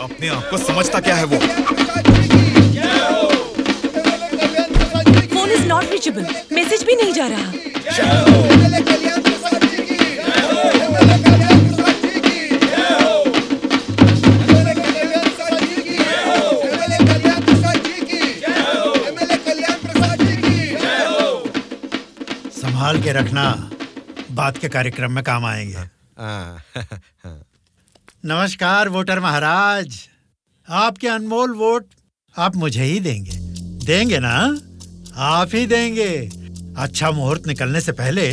अपने आप को समझता क्या है वो? Phone is not reachable, message भी नहीं जा रहा। संभाल के रखना, बात के कार्यक्रम में काम आएंगे। नमस्कार वोटर महाराज, आपके अनमोल वोट आप मुझे ही देंगे। देंगे ना? आप ही देंगे। अच्छा मुहूर्त निकलने से पहले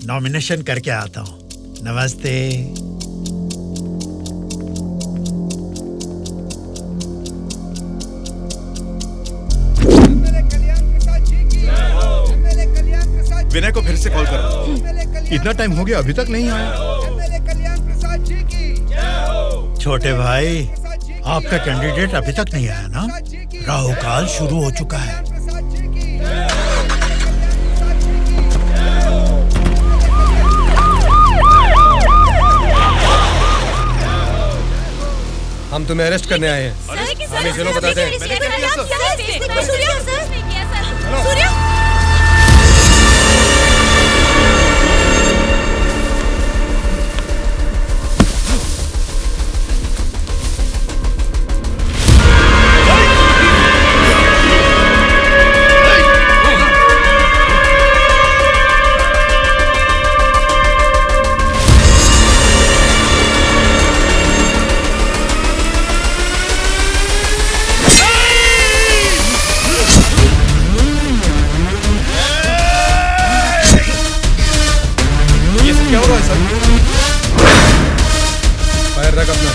नॉमिनेशन करके आता हूँ। नमस्ते। विनय को फिर से कॉल करो। इतना टाइम हो गया अभी तक नहीं आया। छोटे भाई, आपका कैंडिडेट अभी तक नहीं आया ना? राहु काल शुरू हो चुका है। हम तुम्हें अरेस्ट करने आए हैं। हमें चलो बताते हैं। क्या हो रहा है सर? फायर रख अपना।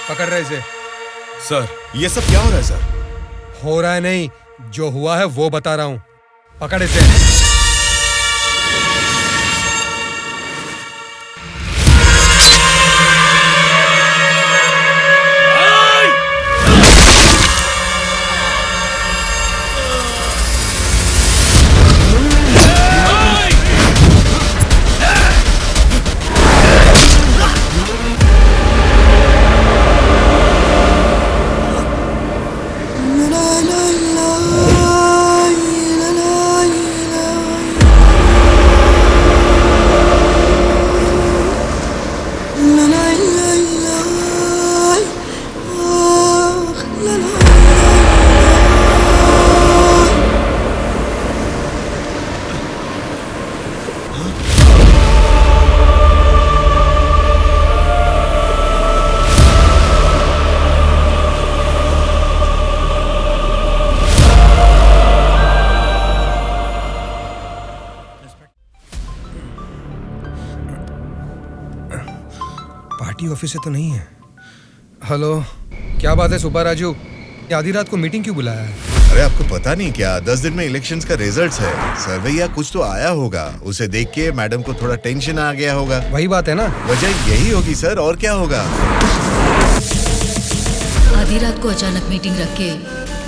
पकड़ रहे इसे। सर ये सब क्या हो रहा है सर? हो रहा है नहीं, जो हुआ है वो बता रहा हूं। पकड़ इसे। पार्टी ऑफिस से तो नहीं है। हेलो, क्या बात है सुब्बा राजू, आधी रात को मीटिंग क्यों बुलाया है? अरे आपको पता नहीं क्या, 10 दिन में इलेक्शंस का रिजल्ट्स है। सर्वे या कुछ तो आया होगा, उसे देख के मैडम को थोड़ा टेंशन आ गया होगा। वही बात है ना? वजह यही होगी सर, और क्या होगा। आधी रात को अचानक मीटिंग रख के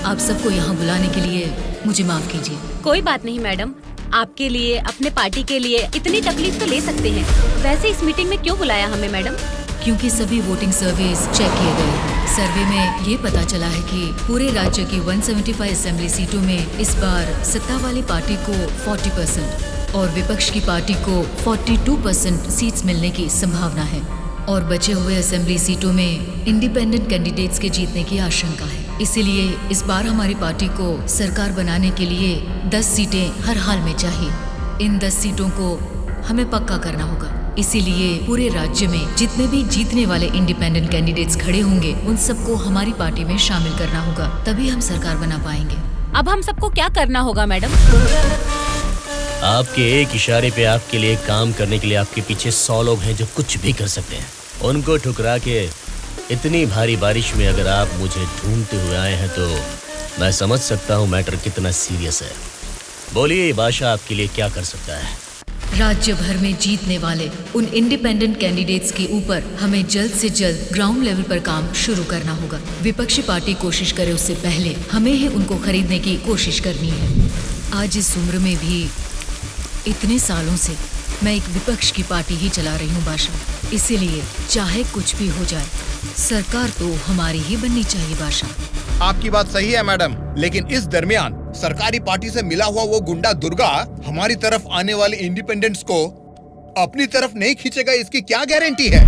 आप सबको यहाँ बुलाने के लिए मुझे माफ कीजिए। कोई बात नहीं मैडम, आपके लिए, अपने पार्टी के लिए इतनी तकलीफ तो ले सकते हैं। वैसे इस मीटिंग में क्यों बुलाया हमें मैडम? क्योंकि सभी वोटिंग सर्वेज चेक किए गए हैं। सर्वे में ये पता चला है कि पूरे राज्य की 175 असेंबली सीटों में इस बार सत्ता वाली पार्टी को 40% और विपक्ष की पार्टी को 42% सीट्स मिलने की संभावना है और बचे हुए असेंबली सीटों में इंडिपेंडेंट कैंडिडेट्स के जीतने की आशंका है। इसीलिए इस बार हमारी पार्टी को सरकार बनाने के लिए 10 सीटें हर हाल में चाहिए। इन 10 सीटों को हमें पक्का करना होगा। इसीलिए पूरे राज्य में जितने भी जीतने वाले इंडिपेंडेंट कैंडिडेट्स खड़े होंगे उन सबको हमारी पार्टी में शामिल करना होगा, तभी हम सरकार बना पाएंगे। अब हम सबको क्या करना होगा मैडम? आपके एक इशारे पे आपके लिए काम करने के लिए आपके पीछे 100 लोग हैं जो कुछ भी कर सकते हैं। उनको ठुकरा के इतनी भारी बारिश में अगर आप मुझे ढूंढते हुए आए हैं तो मैं समझ सकता हूँ मैटर कितना सीरियस है। बोलिए बादशाह आपके लिए क्या कर सकता है? राज्य भर में जीतने वाले उन इंडिपेंडेंट कैंडिडेट्स के ऊपर हमें जल्द से जल्द ग्राउंड लेवल पर काम शुरू करना होगा। विपक्षी पार्टी कोशिश करे उससे पहले हमें ही उनको खरीदने की कोशिश करनी है। आज इस उम्र में भी इतने सालों से मैं एक विपक्ष की पार्टी ही चला रही हूँ बादशाह, इसीलिए चाहे कुछ भी हो जाए सरकार तो हमारी ही बननी चाहिए बादशाह। आपकी बात सही है मैडम, लेकिन इस दरमियान सरकारी पार्टी से मिला हुआ वो गुंडा दुर्गा हमारी तरफ आने वाले इंडिपेंडेंट्स को अपनी तरफ नहीं खींचेगा, इसकी क्या गारंटी है?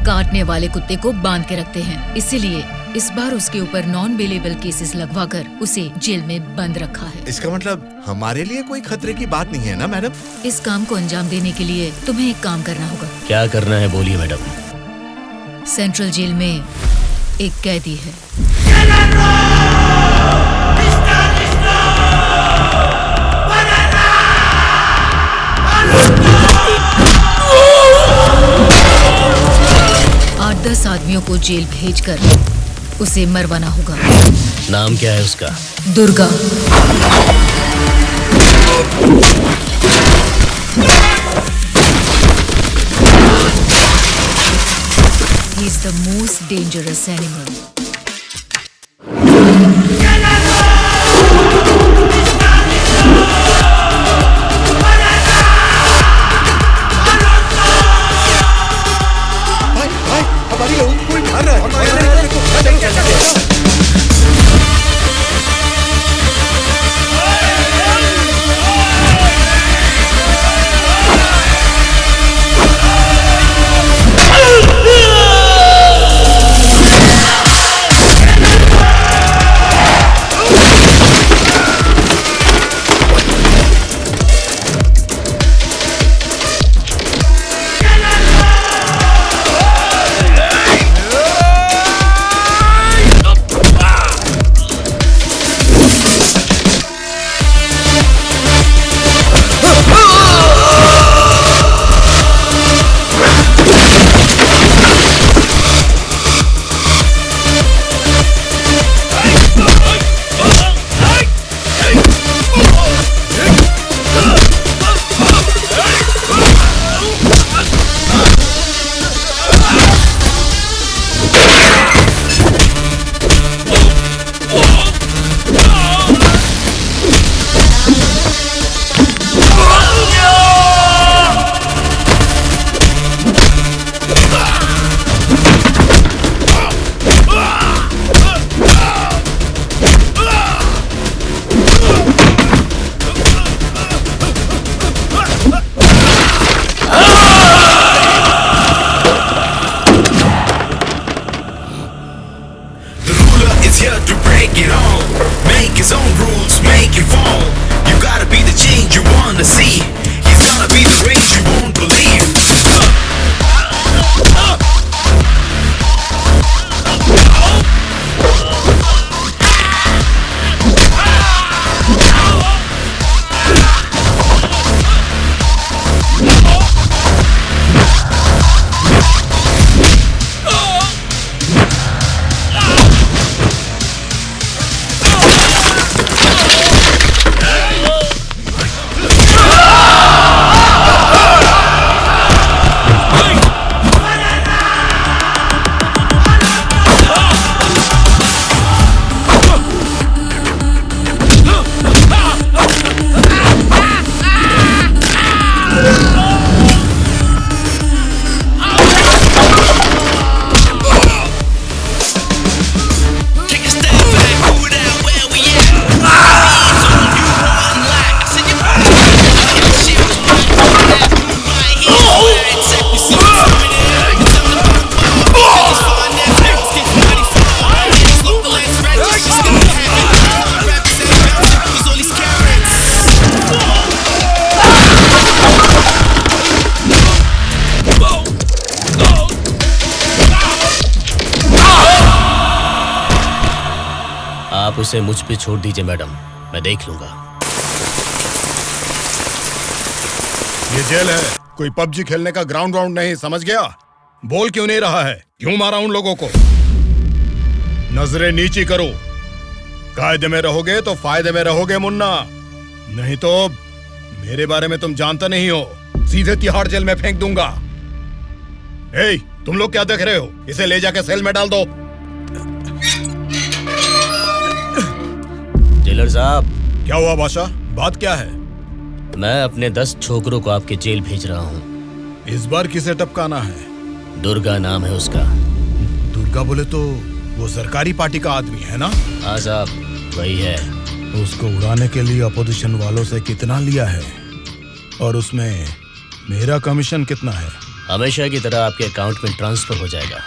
काटने वाले कुत्ते को बांध के रखते हैं, इसीलिए इस बार उसके ऊपर नॉन बेलेबल केसेस लगवाकर उसे जेल में बंद रखा है। इसका मतलब हमारे लिए कोई खतरे की बात नहीं है ना मैडम? इस काम को अंजाम देने के लिए तुम्हें एक काम करना होगा। क्या करना है बोलिए मैडम। सेंट्रल जेल में एक कैदी है। आठ 10 आदमियों को जेल भेजकर उसे मरवाना होगा। नाम क्या है उसका? Durga. He is the most dangerous animal. हमारी लोग कोई मार रहा है। आप उसे मुझ पे छोड़ दीजिए मैडम, मैं देख लूंगा। ये जेल है, कोई पबजी खेलने का ग्राउंड नहीं, समझ गया? बोल क्यों नहीं रहा है? क्यों मारा उन लोगों को? नजरें नीची करो। कायदे में रहोगे तो फायदे में रहोगे मुन्ना, नहीं तो मेरे बारे में तुम जानता नहीं हो। सीधे तिहाड़ जेल में फेंक दूंगा। ए, तुम लोग क्या देख रहे हो? इसे ले जाके सेल में डाल दो। जेलर साहब। क्या हुआ बादशाह? बात क्या है? मैं अपने 10 छोकरों को आपके जेल भेज रहा हूँ। इस बार किसे टपकाना है? दुर्गा नाम है उसका। दुर्गा बोले तो वो सरकारी पार्टी का आदमी है ना? हाँ साहब, वही है। उसको उड़ाने के लिए अपोजिशन वालों से कितना लिया है और उसमें मेरा कमीशन कितना है? हमेशा की तरह आपके अकाउंट में ट्रांसफर हो जाएगा।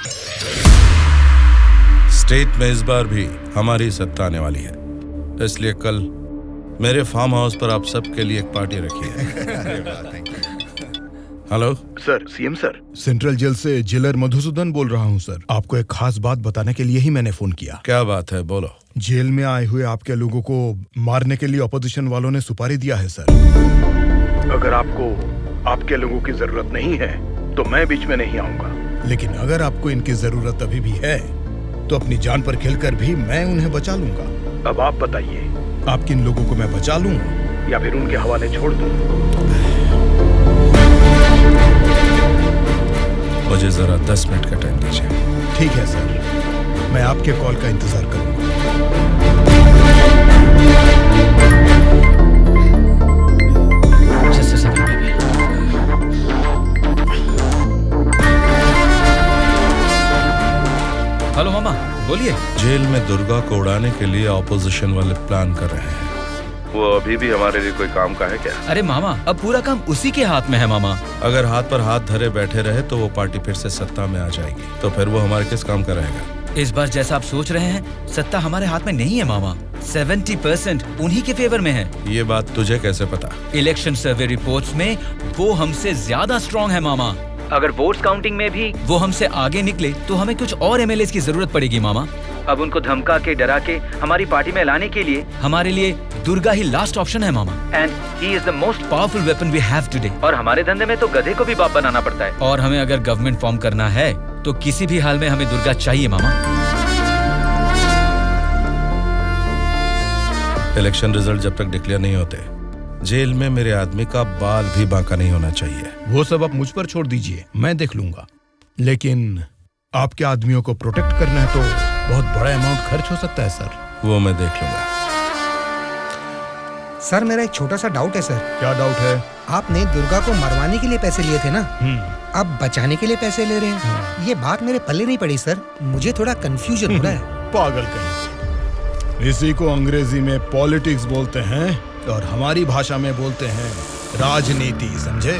स्टेट में इस बार भी हमारी सत्ता आने वाली है, इसलिए कल मेरे फार्म हाउस पर आप सबके लिए एक पार्टी रखी है। Hello sir, CM sir. Central jail से जेलर मधुसूदन बोल रहा हूँ सर। आपको एक खास बात बताने के लिए ही मैंने फोन किया। क्या बात है, बोलो। जेल में आए हुए आपके लोगों को मारने के लिए अपोजिशन वालों ने सुपारी दिया है सर। अगर आपको आपके लोगों की जरूरत नहीं है तो मैं बीच में नहीं आऊंगा, लेकिन अगर आपको इनकी जरूरत अभी भी है तो अपनी जान पर खेलकर भी मैं उन्हें बचा लूंगा। अब आप बताइए, आप किन लोगों को मैं बचा लूं या फिर उनके हवाले छोड़ दूं? मुझे जरा 10 मिनट का टाइम दीजिए। ठीक है सर, मैं आपके कॉल का इंतजार करूंगा। हेलो मामा, बोलिए। जेल में दुर्गा को उड़ाने के लिए ऑपोजिशन वाले प्लान कर रहे हैं। वो अभी भी हमारे लिए कोई काम का है क्या? अरे मामा, अब पूरा काम उसी के हाथ में है मामा। अगर हाथ पर हाथ धरे बैठे रहे तो वो पार्टी फिर से सत्ता में आ जाएगी, तो फिर वो हमारे किस काम का रहेगा? इस बार जैसा आप सोच रहे हैं, सत्ता हमारे हाथ में नहीं है मामा। 70% उन्हीं के फेवर में है। ये बात तुझे कैसे पता? इलेक्शन सर्वे रिपोर्ट्स में वो हमसे ज्यादा स्ट्रॉन्ग है मामा। अगर वोट्स काउंटिंग में भी वो हमसे आगे निकले तो हमें कुछ और एमएलएस की जरूरत पड़ेगी मामा। अब उनको धमका के डरा के हमारी पार्टी में लाने के लिए हमारे लिए दुर्गा ही लास्ट ऑप्शन है मामा। And he is the most powerful weapon we have today. और हमारे धंधे में तो गधे को भी बाप बनाना पड़ता है। और हमें अगर गवर्नमेंट फॉर्म करना है तो किसी भी हाल में हमें दुर्गा चाहिए मामा। इलेक्शन रिजल्ट जब तक डिक्लेयर नहीं होते, जेल में मेरे आदमी का बाल भी बांका नहीं होना चाहिए। वो सब आप मुझ पर छोड़ दीजिए, मैं देख लूंगा। लेकिन आपके आदमियों को प्रोटेक्ट करना है तो बहुत बड़ा अमाउंट खर्च हो सकता है सर। वो मैं देख लूंगा। सर, मेरा एक छोटा सा डाउट है सर। क्या डाउट है? आपने दुर्गा को मरवाने के लिए पैसे लिए थे ना, अब बचाने के लिए पैसे ले रहे हैं। ये बात मेरे पल्ले नहीं पड़ी सर, मुझे थोड़ा कंफ्यूजन हो रहा है। पागल कहीं। इसी को अंग्रेजी में पॉलिटिक्स बोलते हैं और हमारी भाषा में बोलते हैं राजनीति, समझे?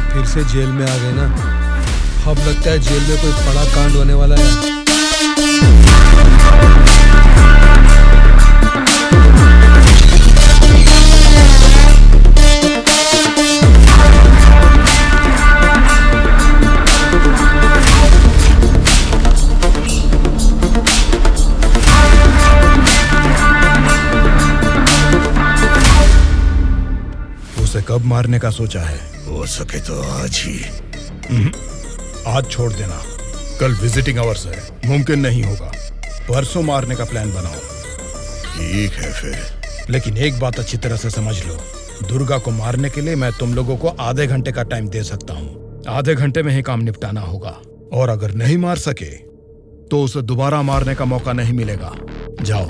फिर से जेल में आ गए ना, अब लगता है जेल में कोई बड़ा कांड होने वाला है। उसे कब मारने का सोचा है? हो सके तो आज ही। आज छोड़ देना, कल विजिटिंग आवर्स है, मुमकिन नहीं होगा। परसों मारने का प्लान बनाओ। ठीक है फिर, लेकिन एक बात अच्छी तरह से समझ लो, दुर्गा को मारने के लिए मैं तुम लोगों को आधे घंटे का टाइम दे सकता हूँ। आधे घंटे में ही काम निपटाना होगा, और अगर नहीं मार सके तो उसे दोबारा मारने का मौका नहीं मिलेगा। जाओ।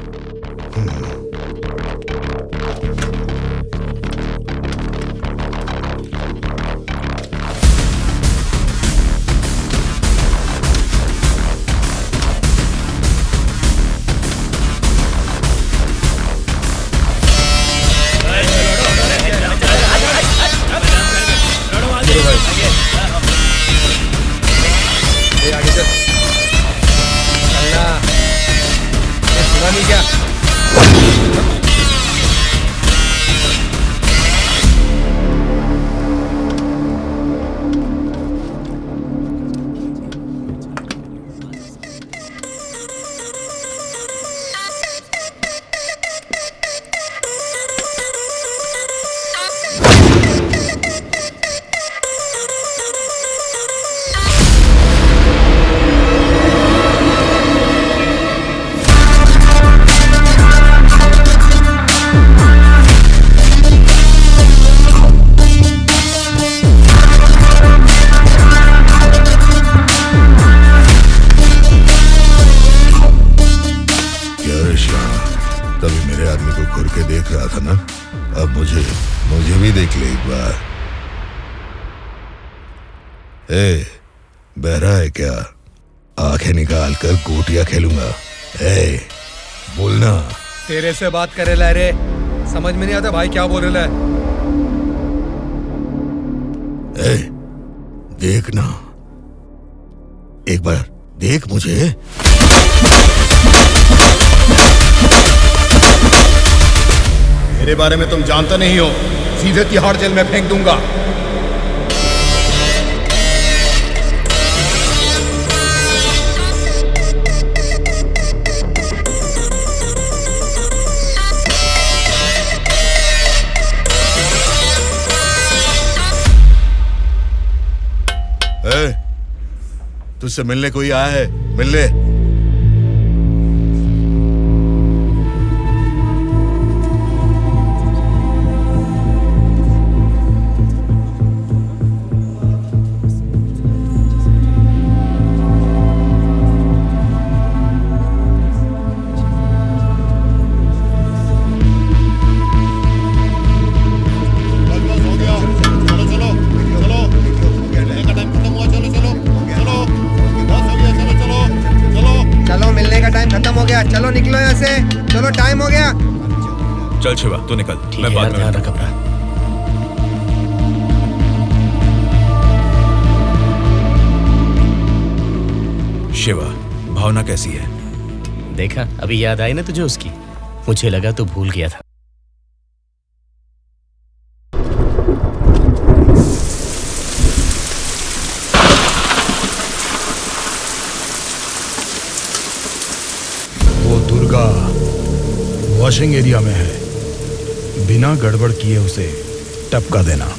तभी मेरे आदमी को घूर के देख रहा था ना, अब मुझे भी देख ले एक बार। ए, बहरा है क्या? आंखें निकाल कर गोटियां खेलूंगा। ए, बोलना। तेरे से बात करे ला रे, समझ में नहीं आता भाई क्या बोल रहा है। ए, देखना, एक बार देख मुझे। मेरे बारे में तुम जानते नहीं हो, सीधे तिहाड़ जेल में फेंक दूंगा। तुझसे मिलने कोई आया है, मिलने। चलो निकलो यहाँ से, चलो टाइम हो गया। चल शिवा तू निकल, मैं बाद में ध्यान रख अपना। शिवा, भावना कैसी है? देखा, अभी याद आई ना तुझे उसकी? मुझे लगा तू भूल गया था। दुर्गा वॉशिंग एरिया में है, बिना गड़बड़ किए उसे टपका देना।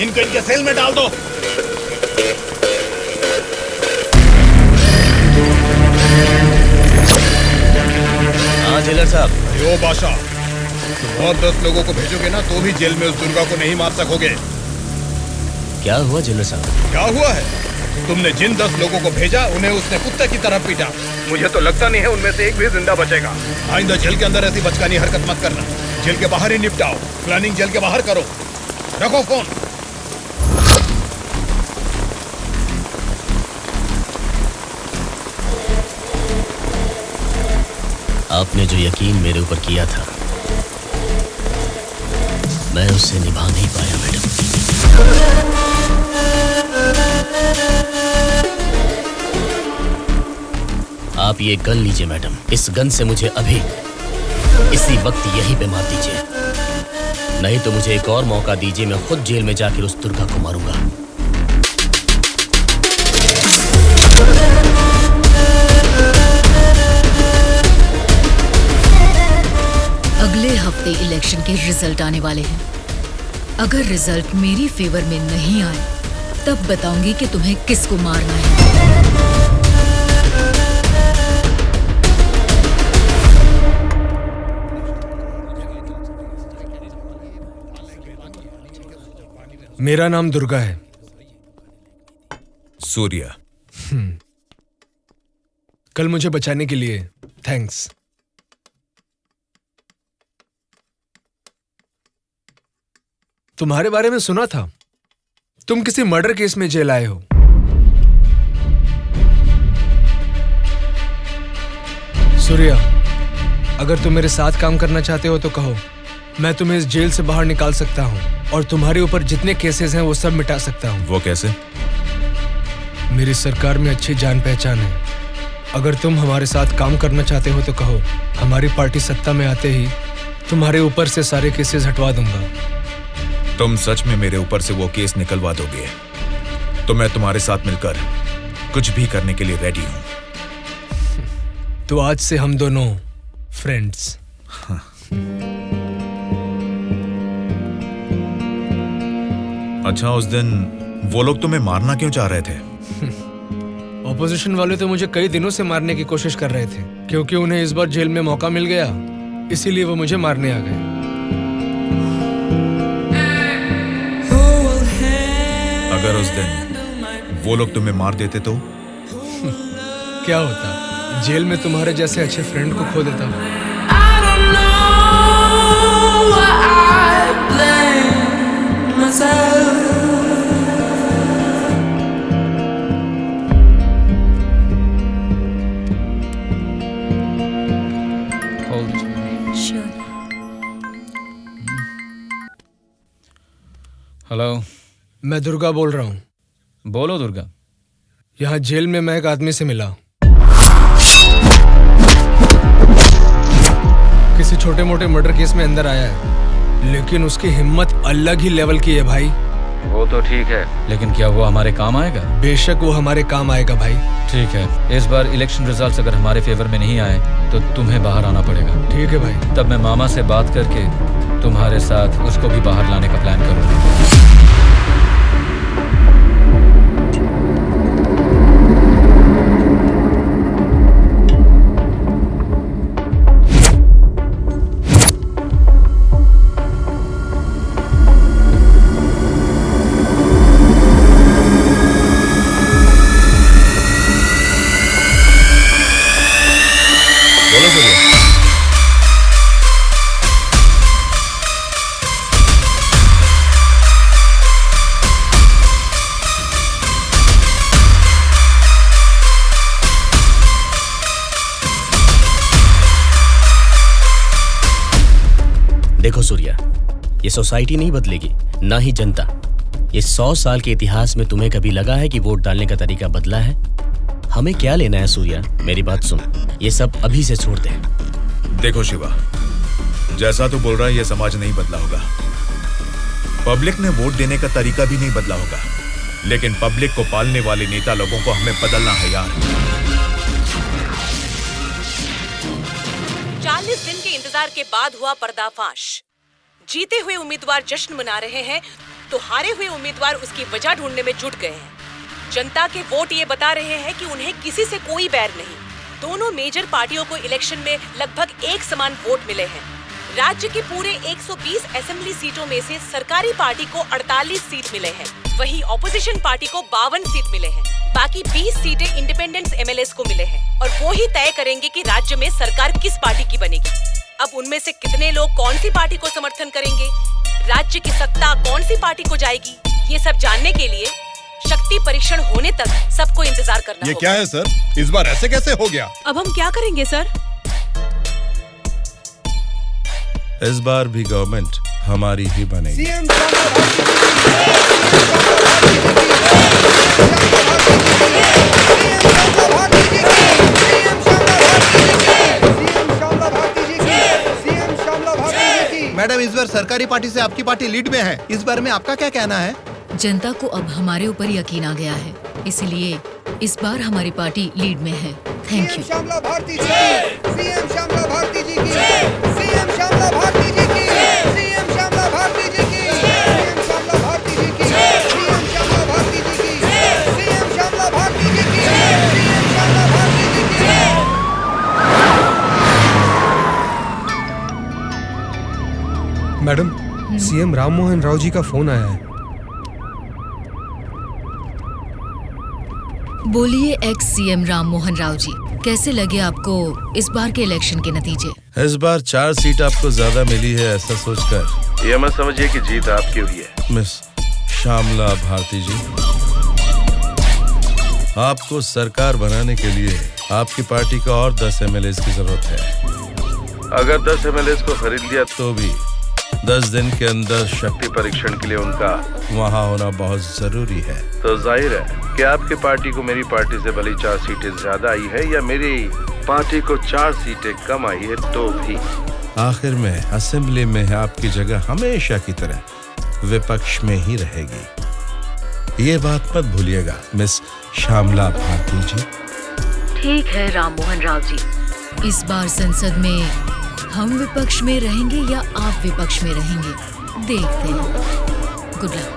इनको इनके सेल में डाल दो। हाँ जेलर साहब। यो बादशाह, तुम और 10 लोगों को भेजोगे ना तो भी जेल में उस दुर्गा को नहीं मार सकोगे। क्या हुआ जेलर साहब? क्या हुआ है? तुमने जिन 10 लोगों को भेजा उन्हें उसने कुत्ते की तरह पीटा। मुझे तो लगता नहीं है उनमें से एक भी जिंदा बचेगा। आइंदा जेल के अंदर ऐसी बचकानी हरकत मत करना। जेल के बाहर ही निपटाओ। प्लानिंग जेल के बाहर करो। रखो फोन। आपने जो यकीन मेरे ऊपर किया था, मैं उससे निभा नहीं पाया मैडम। आप ये गन लीजिए मैडम। इस गन से मुझे अभी इसी वक्त यहीं पे मार दीजिए, नहीं तो मुझे एक और मौका दीजिए। मैं खुद जेल में जाकर उस दुर्गा को मारूंगा। अगले हफ्ते इलेक्शन के रिजल्ट आने वाले हैं। अगर रिजल्ट मेरी फेवर में नहीं आए तब बताऊंगी कि तुम्हें किसको मारना है। मेरा नाम दुर्गा है। सूर्या। कल मुझे बचाने के लिए थैंक्स। तुम्हारे बारे में सुना था, तुम किसी मर्डर केस में जेल आए हो। सूर्या, अगर तुम मेरे साथ काम करना चाहते हो तो कहो, मैं तुम्हें इस जेल से बाहर निकाल सकता हूँ और तुम्हारे ऊपर जितने केसेस हैं वो सब मिटा सकता हूँ। वो कैसे? मेरी सरकार में अच्छी जान पहचान है। अगर तुम हमारे साथ काम करना चाहते हो तो कहो, हमारी पार्टी सत्ता में आते ही तुम्हारे ऊपर से सारे केसेस हटवा दूंगा। तुम सच में मेरे ऊपर से वो केस निकलवा दोगे तो मैं तुम्हारे साथ मिलकर कुछ भी करने के लिए रेडी हूं। तो आज से हम दोनों फ्रेंड्स। अच्छा, उस दिन वो लोग तुम्हें मारना क्यों चाह रहे थे? ऑपोजिशन वाले तो मुझे कई दिनों से मारने की कोशिश कर रहे थे, क्योंकि उन्हें इस बार जेल में मौका मिल गया, इसीलिए वो मुझे मारने आ गए। अगर उस दिन वो लोग तुम्हें मार देते तो? क्या होता? जेल में तुम्हारे जैसे अच्छे फ्रेंड को खो देता। हेलो, मैं दुर्गा बोल रहा हूँ। बोलो दुर्गा। यहाँ जेल में मैं एक आदमी से मिला। किसी छोटे मोटे मर्डर केस में अंदर आया है, लेकिन उसकी हिम्मत अलग ही लेवल की है भाई। वो तो ठीक है, लेकिन क्या वो हमारे काम आएगा? बेशक वो हमारे काम आएगा भाई। ठीक है, इस बार इलेक्शन रिजल्ट्स अगर हमारे फेवर में नहीं आए तो तुम्हें बाहर आना पड़ेगा। ठीक है भाई। तब मैं मामा से बात करके तुम्हारे साथ उसको भी बाहर लाने का प्लान करूंगा। देखो सूर्या, ये सोसाइटी नहीं बदलेगी, ना ही जनता। ये 100 साल के इतिहास में तुम्हें कभी लगा है कि वोट डालने का तरीका बदला है? हमें क्या लेना है सूर्या, मेरी बात सुन, ये सब अभी से छोड़ दे। देखो शिवा, जैसा तू बोल रहा है ये समाज नहीं बदला होगा, पब्लिक ने वोट देने का तरीका भी नहीं बदला होगा, लेकिन पब्लिक को पालने वाले नेता लोगों को हमें बदलना है यार। 40 दिन के इंतजार के बाद हुआ पर्दाफाश। जीते हुए उम्मीदवार जश्न मना रहे हैं तो हारे हुए उम्मीदवार उसकी वजह ढूंढने में जुट गए हैं। जनता के वोट ये बता रहे हैं कि उन्हें किसी से कोई बैर नहीं। दोनों मेजर पार्टियों को इलेक्शन में लगभग एक समान वोट मिले हैं। राज्य के पूरे 120 असेंबली सीटों में से सरकारी पार्टी को 48 सीट मिले हैं, वहीं ऑपोजिशन पार्टी को 52 सीट मिले हैं। बाकी 20 सीटें इंडिपेंडेंट एमएलएस को मिले हैं और वो ही तय करेंगे कि राज्य में सरकार किस पार्टी की बनेगी। अब उनमें से कितने लोग कौन सी पार्टी को समर्थन करेंगे, राज्य की सत्ता कौन सी पार्टी को जाएगी, ये सब जानने के लिए शक्ति परीक्षण होने तक सबको इंतजार करना ये होगा। क्या है सर, इस बार ऐसे कैसे हो गया? अब हम क्या करेंगे सर? इस बार भी गवर्नमेंट हमारी ही बनेगी। मैडम, इस बार सरकारी पार्टी से आपकी पार्टी लीड में है, इस बारे में आपका क्या कहना है? जनता को अब हमारे ऊपर यकीन आ गया है, इसलिए इस बार हमारी पार्टी लीड में है। Thank you. श्यामला भारती जी की, सीएम श्यामला भारती जी की, सीएम श्यामला भारती जी की, सीएम श्यामला भारती जी की, सीएम श्यामला भारती जी की, सीएम श्यामला भारती जी की, सीएम श्यामला भारती जी की, सीएम श्यामला भारती जी की। मैडम, सीएम राम मोहन राव जी का फोन आया है। बोलिए एक्स सीएम राम मोहन राव जी, कैसे लगे आपको इस बार के इलेक्शन के नतीजे? इस बार 4 सीट आपको ज्यादा मिली है, ऐसा सोचकर ये मत समझिए कि जीत आपकी हुई है। मिस श्यामला भारती जी, आपको सरकार बनाने के लिए आपकी पार्टी का और 10 एमएलए की जरूरत है। अगर 10 एमएलए को खरीद लिया तो भी 10 दिन के अंदर शक्ति परीक्षण के लिए उनका वहाँ होना बहुत जरूरी है। तो जाहिर है कि आपकी पार्टी को मेरी पार्टी से भले 4 सीटें ज्यादा आई है या मेरी पार्टी को 4 सीटें कम आई है, तो भी आखिर में असेंबली में आपकी जगह हमेशा की तरह विपक्ष में ही रहेगी। ये बात मत भूलिएगा मिस श्यामला भारती जी। ठीक है राम मोहन राव जी, इस बार संसद में हम विपक्ष में रहेंगे या आप विपक्ष में रहेंगे, देखते हैं। Good luck.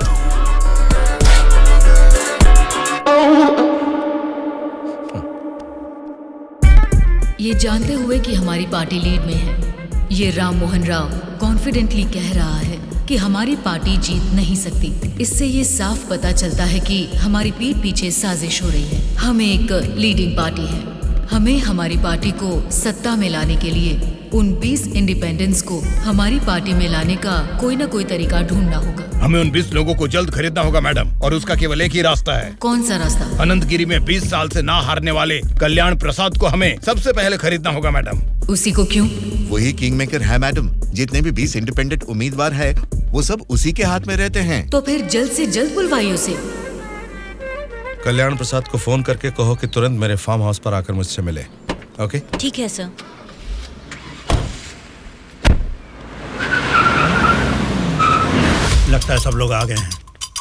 ये जानते हुए कि हमारी पार्टी लीड में है, ये राम मोहन राव कॉन्फिडेंटली कह रहा है कि हमारी पार्टी जीत नहीं सकती। इससे ये साफ पता चलता है कि हमारी पीठ पीछे साजिश हो रही है। हम एक लीडिंग पार्टी है, हमें हमारी पार्टी को सत्ता में लाने के लिए उन 20 इंडिपेंडेंट्स को हमारी पार्टी में लाने का कोई न कोई तरीका ढूंढना होगा। हमें उन 20 लोगों को जल्द खरीदना होगा मैडम, और उसका केवल एक ही रास्ता है। कौन सा रास्ता? अनंतगिरी में 20 साल से ना हारने वाले कल्याण प्रसाद को हमें सबसे पहले खरीदना होगा मैडम। उसी को क्यों? वही किंग मेकर है मैडम। जितने भी 20 इंडिपेंडेंट उम्मीदवार है वो सब उसी के हाथ में रहते हैं। तो फिर जल्द से जल्द बुलवाइए उसे। कल्याण प्रसाद को फोन करके कहो कि तुरंत मेरे फार्म हाउस पर आकर मुझसे मिले। ओके? ठीक है सर। लगता है सब लोग आ गए हैं,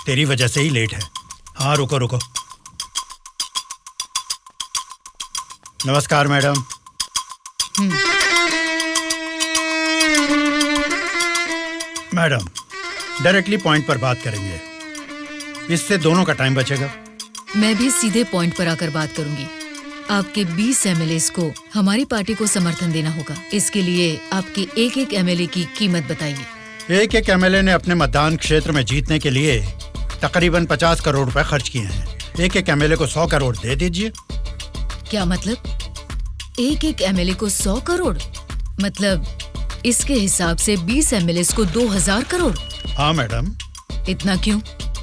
तेरी वजह से ही लेट है। हाँ रुको रुको। नमस्कार मैडम। मैडम, डायरेक्टली पॉइंट पर बात करेंगे, इससे दोनों का टाइम बचेगा। मैं भी सीधे पॉइंट पर आकर बात करूंगी। आपके 20 एमएलएस को हमारी पार्टी को समर्थन देना होगा। इसके लिए आपके एक एमएलए की कीमत बताइए। एक एमएलए ने अपने मतदान क्षेत्र में जीतने के लिए तकरीबन 50 करोड़ रुपए खर्च किए हैं। एक एमएलए को 100 करोड़ दे दीजिए। क्या मतलब? एक एमएलए को 100 करोड़? मतलब इसके हिसाब से 20 एमएलए को 2000 करोड़? हाँ मैडम। इतना क्यों?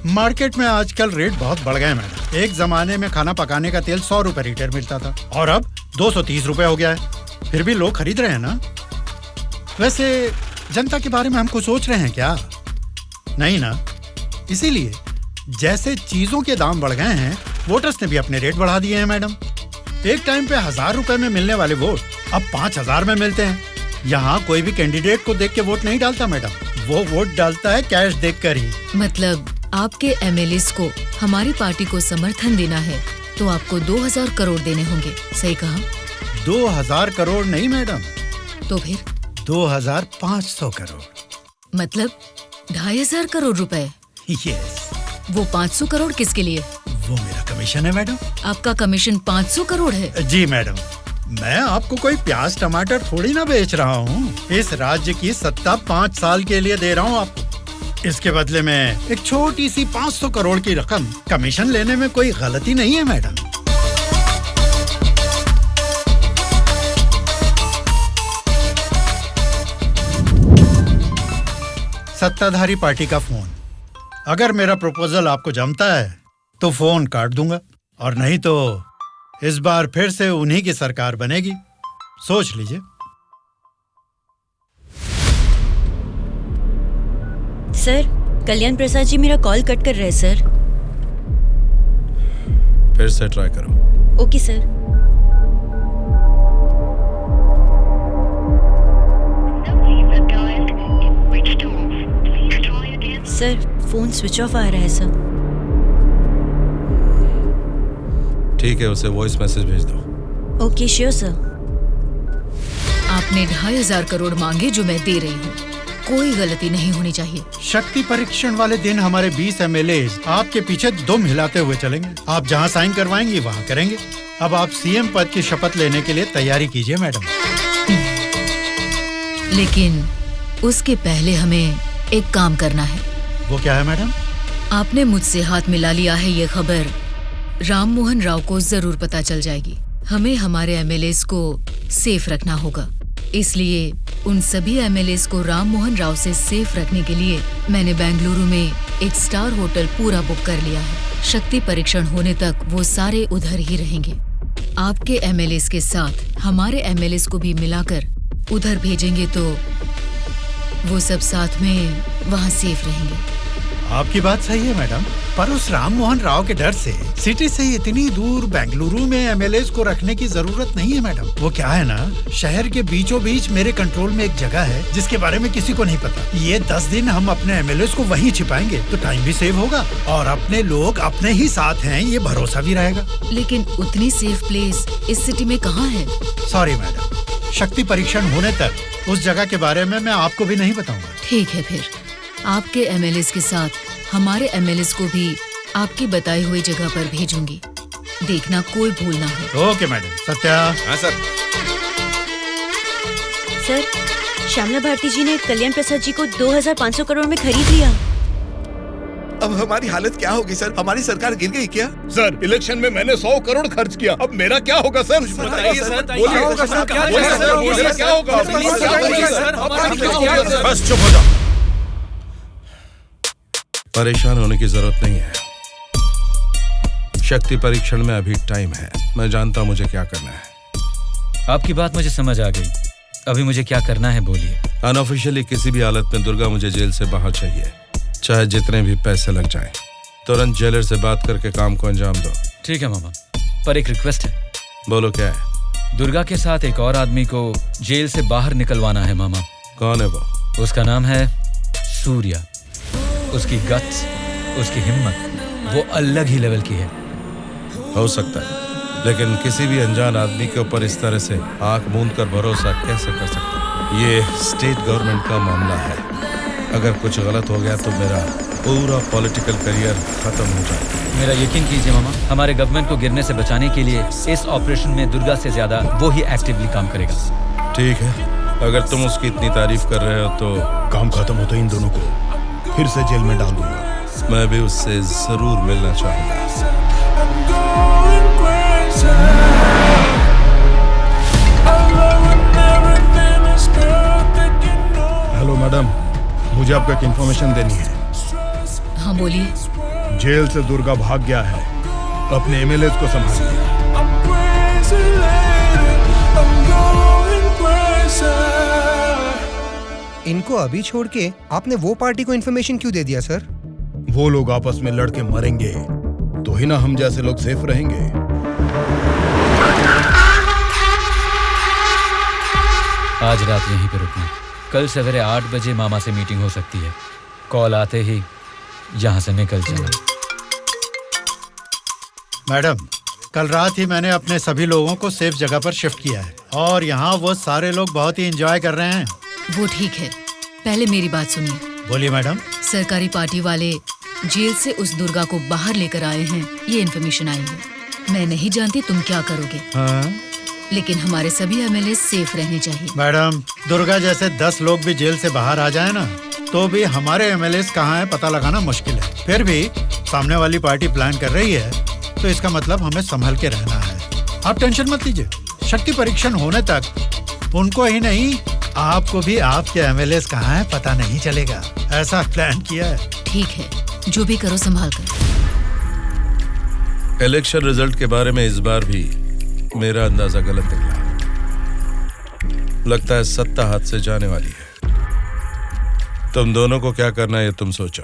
मार्केट में आजकल रेट बहुत बढ़ गए मैडम। एक जमाने में खाना पकाने का तेल 100 रुपए लीटर मिलता था और अब 230 रुपए हो गया है। फिर भी लोग खरीद रहे हैं ना। वैसे जनता के बारे में हम कुछ सोच रहे हैं क्या? नहीं ना। इसीलिए जैसे चीजों के दाम बढ़ गए हैं, वोटर्स ने भी अपने रेट बढ़ा दिए हैं मैडम। एक टाइम पे 1000 रुपए में मिलने वाले वोट अब 5000 में मिलते हैं। यहाँ कोई भी कैंडिडेट को देख के वोट नहीं डालता मैडम, वो वोट डालता है कैश देखकर ही। मतलब आपके एमएलएस को हमारी पार्टी को समर्थन देना है तो आपको 2000 करोड़ देने होंगे, सही कहा? 2000 करोड़ नहीं मैडम। तो फिर? 2500 करोड़। मतलब 2500 करोड़ रुपए। यस। वो 500 करोड़ किसके लिए? वो मेरा कमीशन है मैडम। आपका कमीशन 500 करोड़ है? जी मैडम, मैं आपको कोई प्याज टमाटर थोड़ी ना बेच रहा हूँ। इस राज्य की सत्ता 5 साल के लिए दे रहा हूँ आपको। इसके बदले में एक छोटी सी 500 करोड़ की रकम कमीशन लेने में कोई गलती नहीं है मैडम। सत्ताधारी पार्टी का फोन। अगर मेरा प्रपोजल आपको जमता है तो फोन काट दूंगा, और नहीं तो इस बार फिर से उन्हीं की सरकार बनेगी। सोच लीजिए। सर, कल्याण प्रसाद जी मेरा कॉल कट कर रहे हैं सर। फिर से ट्राई करो। Okay sir. Sir, phone switch off आ रहा है सर। ठीक है, उसे वॉइस मैसेज भेज दो। Okay sure sir. आपने 2,500 करोड़ मांगे जो मैं दे रही हूँ। कोई गलती नहीं होनी चाहिए। शक्ति परीक्षण वाले दिन हमारे 20 एमएलए आपके पीछे दुम हिलाते हुए चलेंगे। आप जहाँ साइन करवाएंगी वहाँ करेंगे। अब आप सीएम पद की शपथ लेने के लिए तैयारी कीजिए मैडम। लेकिन उसके पहले हमें एक काम करना है। वो क्या है मैडम? आपने मुझसे हाथ मिला लिया है, ये खबर राम मोहन राव को जरूर पता चल जाएगी। हमें हमारे एमएलएस को सेफ रखना होगा। इसलिए उन सभी एमएलएस को राम मोहन राव से सेफ रखने के लिए मैंने बेंगलुरु में एक स्टार होटल पूरा बुक कर लिया है। शक्ति परीक्षण होने तक वो सारे उधर ही रहेंगे। आपके एमएलएस के साथ हमारे एमएलएस को भी मिलाकर उधर भेजेंगे तो वो सब साथ में वहाँ सेफ रहेंगे। आपकी बात सही है मैडम, पर उस राम मोहन राव के डर से सिटी से इतनी दूर बेंगलुरु में एमएलएस को रखने की जरूरत नहीं है मैडम। वो क्या है ना, शहर के बीचों बीच मेरे कंट्रोल में एक जगह है जिसके बारे में किसी को नहीं पता। ये 10 दिन हम अपने एमएलएस को वहीं छिपाएंगे तो टाइम भी सेव होगा और अपने लोग अपने ही साथ हैं, ये भरोसा भी रहेगा। लेकिन उतनी सेफ प्लेस इस सिटी में कहाँ है? सॉरी मैडम, शक्ति परीक्षण होने तक उस जगह के बारे में मैं आपको भी नहीं बताऊंगा। ठीक है, फिर आपके एमएलएस के साथ हमारे एमएलएस को भी आपकी बताई हुई जगह पर भेजूंगी। देखना कोई भूल ना हो। Okay madam. सत्या। हाँ सर। सर, श्यामला भारती जी ने कल्याण प्रसाद जी को 2,500 करोड़ में खरीद लिया। अब हमारी हालत क्या होगी सर? हमारी सरकार गिर गई क्या? सर, इलेक्शन में मैंने 100 करोड़ खर्च किया, अब मेरा क्या होगा सर? बताइए सर, क्या होगा? बस चुप हो जाओ। परेशान होने की जरूरत नहीं है। शक्ति परीक्षण में अभी टाइम है। मैं जानता हूं मुझे क्या करना है। आपकी बात मुझे समझ आ गई। अभी मुझे क्या करना है बोलिए। अनऑफिशियली किसी भी हालत में दुर्गा मुझे जेल से बाहर चाहिए, चाहे जितने भी पैसे लग जाएं। तुरंत जेलर से बात करके काम को अंजाम दो। ठीक है मामा, पर एक रिक्वेस्ट है। बोलो क्या है? दुर्गा के साथ एक और आदमी को जेल से बाहर निकलवाना है मामा। कौन है वो? उसका नाम है सूर्या। उसकी गट्स, उसकी हिम्मत, वो अलग ही लेवल की है। हो सकता है, लेकिन किसी भी अनजान आदमी के ऊपर इस तरह से आंख मूंद कर भरोसा कैसे कर सकता? ये स्टेट गवर्नमेंट का मामला है। अगर कुछ गलत हो गया तो मेरा पूरा पॉलिटिकल करियर खत्म हो जाएगा। मेरा यकीन कीजिए मामा, हमारे गवर्नमेंट को गिरने से बचाने के लिए इस ऑपरेशन में दुर्गा से ज्यादा वो ही एक्टिवली काम करेगा। ठीक है, अगर तुम उसकी इतनी तारीफ कर रहे हो तो काम खत्म होते इन दोनों को फिर से जेल में डाल दूंगा। मैं भी उससे जरूर मिलना चाहूंगा। हेलो मैडम, मुझे आपको एक इन्फॉर्मेशन देनी है। हाँ बोलिए। जेल से दुर्गा भाग गया है, अपने एमएलएस को संभालिए। इनको अभी छोड़ के आपने वो पार्टी को इन्फॉर्मेशन क्यों दे दिया सर? वो लोग आपस में लड़के मरेंगे तो ही ना हम जैसे लोग सेफ रहेंगे। आज रात यहीं पे रुकना। कल सवेरे 8 बजे मामा से मीटिंग हो सकती है। कॉल आते ही यहाँ से निकल जाना। मैडम, कल रात ही मैंने अपने सभी लोगों को सेफ जगह पर शिफ्ट किया है और यहाँ वो सारे लोग बहुत ही एंजॉय कर रहे हैं। वो ठीक है, पहले मेरी बात सुनिए। बोलिए मैडम। सरकारी पार्टी वाले जेल से उस दुर्गा को बाहर लेकर आए हैं, ये इन्फॉर्मेशन आई है। मैं नहीं जानती तुम क्या करोगे, लेकिन हमारे सभी एमएलए सेफ रहने चाहिए। मैडम, दुर्गा जैसे 10 लोग भी जेल से बाहर आ जाए ना, तो भी हमारे एमएलए कहाँ है पता लगाना मुश्किल है। फिर भी सामने वाली पार्टी प्लान कर रही है, तो इसका मतलब हमें संभल के रहना है। आप टेंशन मत लीजिए, शक्ति परीक्षण होने तक उनको ही नहीं, आपको भी आपके एमएलए कहाँ है पता नहीं चलेगा। ऐसा प्लान किया है। ठीक है, जो भी करो संभाल कर। इलेक्शन रिजल्ट के बारे में इस बार भी मेरा अंदाजा गलत निकला। लगता है सत्ता हाथ से जाने वाली है। तुम दोनों को क्या करना है ये तुम सोचो,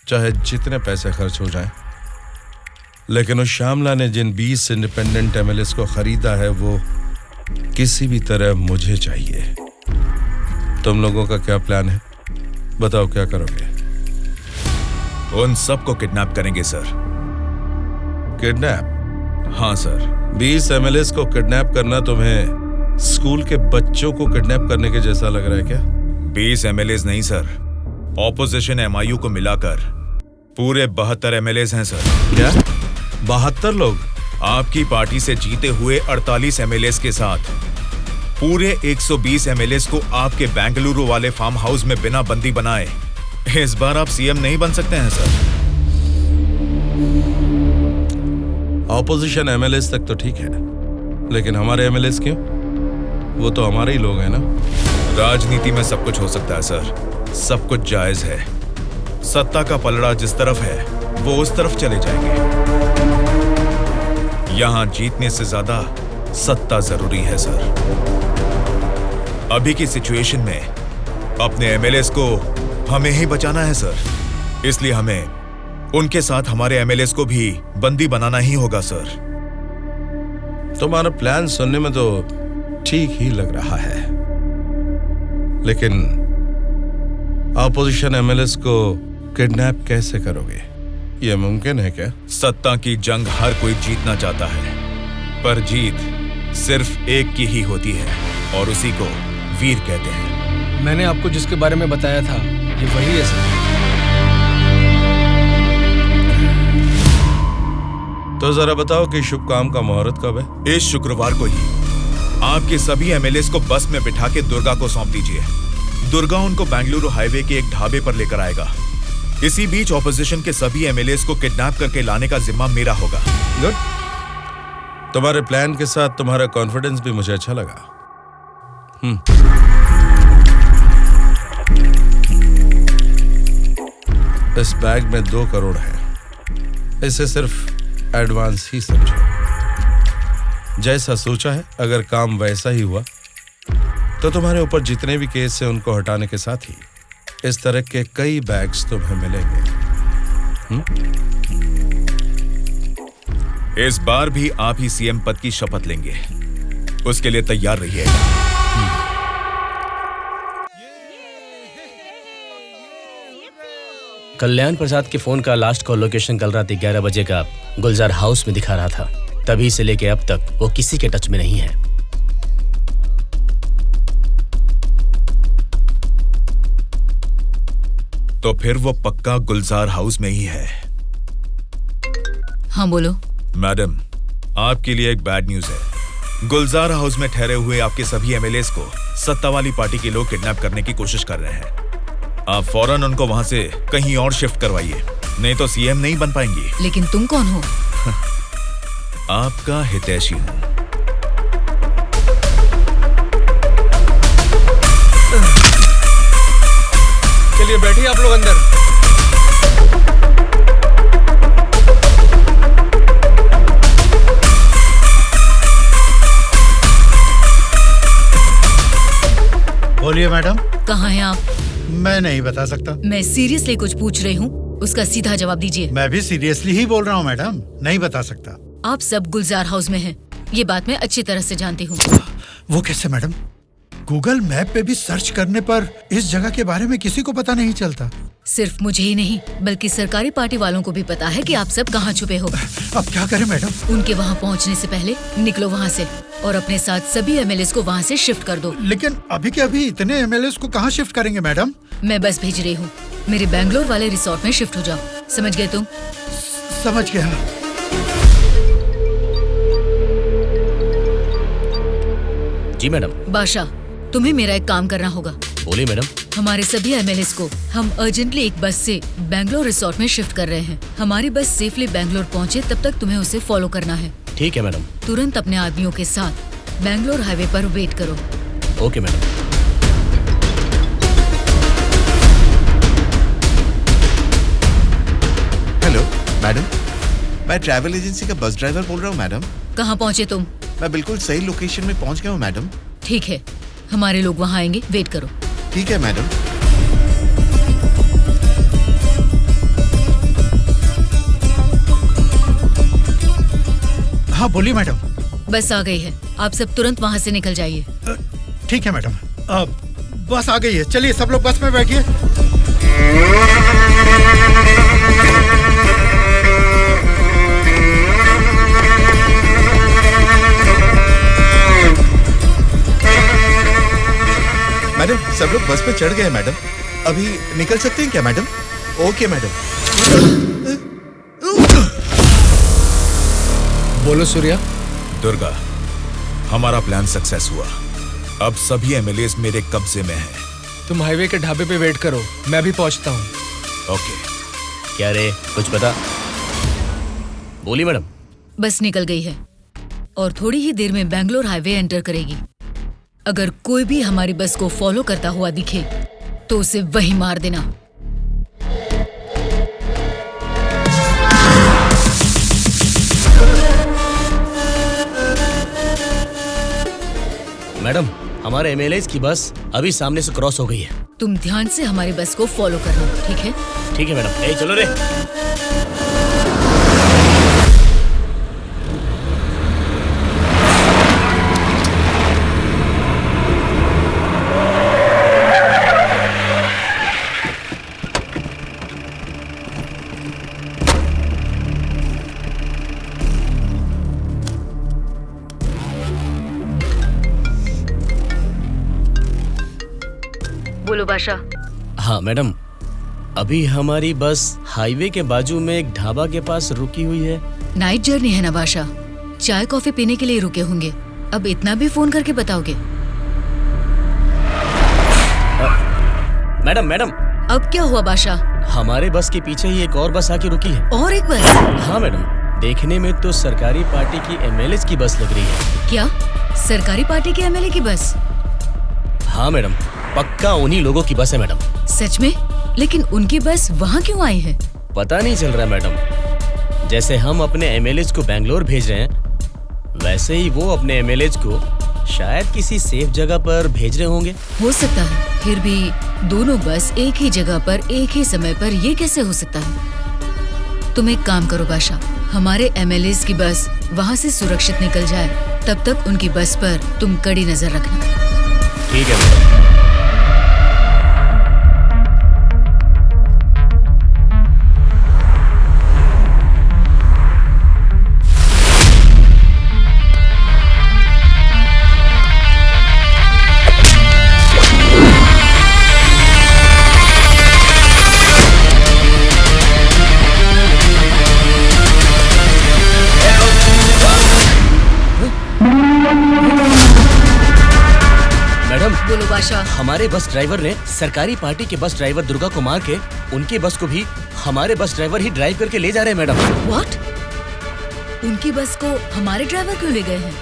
चाहे जितने पैसे खर्च हो जाएं, लेकिन उस श्यामला ने जिन 20 इंडिपेंडेंट एमएलएस को खरीदा है वो किसी भी तरह मुझे चाहिए। तुम लोगों का क्या प्लान है, बताओ क्या करोगे? उन सबको किडनैप करेंगे सर। किडनैप? हाँ सर। 20 एमएलएस को किडनैप करना तुम्हें स्कूल के बच्चों को किडनैप करने के जैसा लग रहा है क्या? 20 एमएलएस नहीं सर, ऑपोजिशन एमआईयू को मिलाकर पूरे 72 एमएलएस हैं सर। क्या 72 लोग? आपकी पार्टी से जीते हुए 48 एमएलएस के साथ पूरे 120 एमएलएस को आपके बेंगलुरु वाले फार्म हाउस में बिना बंदी बनाए इस बार आप सीएम नहीं बन सकते हैं सर। ऑपोजिशन एमएलएस तक तो ठीक है, लेकिन हमारे एमएलएस क्यों? वो तो हमारे ही लोग हैं ना। राजनीति में सब कुछ हो सकता है सर, सब कुछ जायज है। सत्ता का पलड़ा जिस तरफ है वो उस तरफ चले जाएंगे। यहां जीतने से ज्यादा सत्ता जरूरी है सर। अभी की सिचुएशन में अपने एमएलएस को हमें ही बचाना है सर, इसलिए हमें उनके साथ हमारे एमएलएस को भी बंदी बनाना ही होगा सर। तुम्हारा प्लान सुनने में तो ठीक ही लग रहा है, लेकिन ऑपोजिशन एमएलएस को किडनैप कैसे करोगे? यह मुमकिन है क्या? सत्ता की जंग हर कोई जीतना चाहता है, पर जीत सिर्फ एक की ही होती है और उसी को वीर कहते हैं। मैंने आपको जिसके बारे में बताया था ये वही है सर। तो जरा बताओ कि शुभ काम का मुहूर्त कब है? इस शुक्रवार को ही आपके सभी एमएलएस को बस में बिठा के दुर्गा को सौंप दीजिए। दुर्गा उनको बेंगलुरु हाईवे के एक ढाबे पर लेकर आएगा। इसी बीच ऑपोजिशन के सभी एमएलएस को किडनैप करके लाने का जिम्मा मेरा होगा। गुड। तुम्हारे प्लान के साथ तुम्हारा कॉन्फिडेंस भी मुझे अच्छा लगा। इस बैग में 2 करोड़ है, इसे सिर्फ एडवांस ही समझो। जैसा सोचा है, अगर काम वैसा ही हुआ तो तुम्हारे ऊपर जितने भी केस हैं उनको हटाने के साथ ही इस तरह के कई बैग्स तुम्हें मिलेंगे। इस बार भी आप ही सीएम पद की शपथ लेंगे, उसके लिए तैयार रहिएगा। कल्याण प्रसाद के फोन का लास्ट कॉल लोकेशन कल रात 11 बजे का गुलजार हाउस में दिखा रहा था। तभी से लेके अब तक वो किसी के टच में नहीं है। तो फिर वो पक्का गुलजार हाउस में ही है। हाँ बोलो। मैडम, आपके लिए एक बैड न्यूज है। गुलजार हाउस में ठहरे हुए आपके सभी एमएलएस को सत्ता वाली पार्टी के लोग किडनैप करने की कोशिश कर रहे हैं। आप फौरन उनको वहां से कहीं और शिफ्ट करवाइए, नहीं तो सीएम नहीं बन पाएंगी। लेकिन तुम कौन हो? आपका हितैषी हूं। चलिए बैठिए आप लोग अंदर। बोलिए मैडम। कहाँ हैं आप? मैं नहीं बता सकता। मैं सीरियसली कुछ पूछ रही हूँ, उसका सीधा जवाब दीजिए। मैं भी सीरियसली ही बोल रहा हूँ मैडम, नहीं बता सकता। आप सब गुलजार हाउस में हैं, ये बात मैं अच्छी तरह से जानती हूँ। वो कैसे मैडम? गूगल मैप पे भी सर्च करने पर इस जगह के बारे में किसी को पता नहीं चलता। सिर्फ मुझे ही नहीं बल्कि सरकारी पार्टी वालों को भी पता है कि आप सब कहाँ छुपे हो। अब क्या करें मैडम? उनके वहाँ पहुँचने से पहले निकलो वहाँ से और अपने साथ सभी एमएलए को वहाँ से शिफ्ट कर दो। लेकिन अभी के अभी इतने एमएलए को कहाँ शिफ्ट करेंगे मैडम? मैं बस भेज रही हूँ, मेरे बैंगलोर वाले रिसोर्ट में शिफ्ट हो जाओ। समझ गए तुम? समझ गया। जी मैडम। बादशाह, तुम्हें मेरा एक काम करना होगा। बोलिए मैडम। हमारे सभी एमएलए को हम अर्जेंटली एक बस से बैंगलोर रिसोर्ट में शिफ्ट कर रहे हैं। हमारी बस सेफली बैंगलोर पहुँचे तब तक तुम्हें उसे फॉलो करना है। ठीक है मैडम। तुरंत अपने आदमियों के साथ बैंगलोर हाईवे पर वेट करो। Okay madam. हेलो मैडम, मैं ट्रैवल एजेंसी का बस ड्राइवर बोल रहा हूँ मैडम। कहाँ पहुँचे तुम? मैं बिल्कुल सही लोकेशन में पहुँच गया हूँ मैडम। ठीक है, हमारे लोग वहाँ आएंगे, वेट करो। ठीक है मैडम। हाँ बोलिए मैडम। बस आ गई है, आप सब तुरंत वहाँ से निकल जाइए। ठीक है मैडम। बस आ गई है, चलिए सब लोग बस में बैठिए। मैडम सब लोग बस पे चढ़ गए मैडम। अभी निकल सकते हैं क्या मैडम? Okay madam. बोलो सूर्या। दुर्गा, हमारा प्लान सक्सेस हुआ। अब सभी एमएलए मेरे कब्जे में हैं। तुम हाईवे के ढाबे पे वेट करो, मैं भी पहुंचता हूँ। ओके। क्या रे, कुछ पता? बोलिए मैडम। बस निकल गई है और थोड़ी ही देर में बैंगलोर हाईवे एंटर करेगी। अगर कोई भी हमारी बस को फॉलो करता हुआ दिखे तो उसे वहीं मार देना। मैडम, हमारे एमएलए की बस अभी सामने से क्रॉस हो गई है। तुम ध्यान से हमारी बस को फॉलो करना, ठीक है? ठीक है मैडम। ए चलो रे। बोलो बादशाह। हाँ मैडम, अभी हमारी बस हाईवे के बाजू में एक ढाबा के पास रुकी हुई है। नाइट जर्नी है ना बादशाह, चाय कॉफी पीने के लिए रुके होंगे। अब इतना भी फोन करके बताओगे? Madam madam. अब क्या हुआ बादशाह? हमारे बस के पीछे ही एक और बस आके रुकी है। और एक बस? हाँ मैडम, देखने में तो सरकारी पार्टी की एमएलए की बस लग रही है। क्या सरकारी पार्टी के एमएलए की बस? हाँ मैडम, पक्का उन्हीं लोगों की बस है मैडम। सच में? लेकिन उनकी बस वहाँ क्यों आई है? पता नहीं चल रहा मैडम। जैसे हम अपने एमएलए को बैंगलोर भेज रहे हैं, वैसे ही वो अपने एमएलए को शायद किसी सेफ जगह पर भेज रहे होंगे। हो सकता है, फिर भी दोनों बस एक ही जगह पर एक ही समय पर ये कैसे हो सकता है? तुम एक काम करो बादशाह, हमारे एमएलए की बस वहाँ से सुरक्षित निकल जाए, तब तक उनकी बस पर तुम कड़ी नजर रखना। ठीक है मैडम। बोलो बादशाह। हमारे बस ड्राइवर ने सरकारी पार्टी के बस ड्राइवर दुर्गा को मार के उनकी बस को भी हमारे बस ड्राइवर ही ड्राइव करके ले जा रहे हैं मैडम। व्हाट? उनकी बस को हमारे ड्राइवर क्यों ले गए हैं?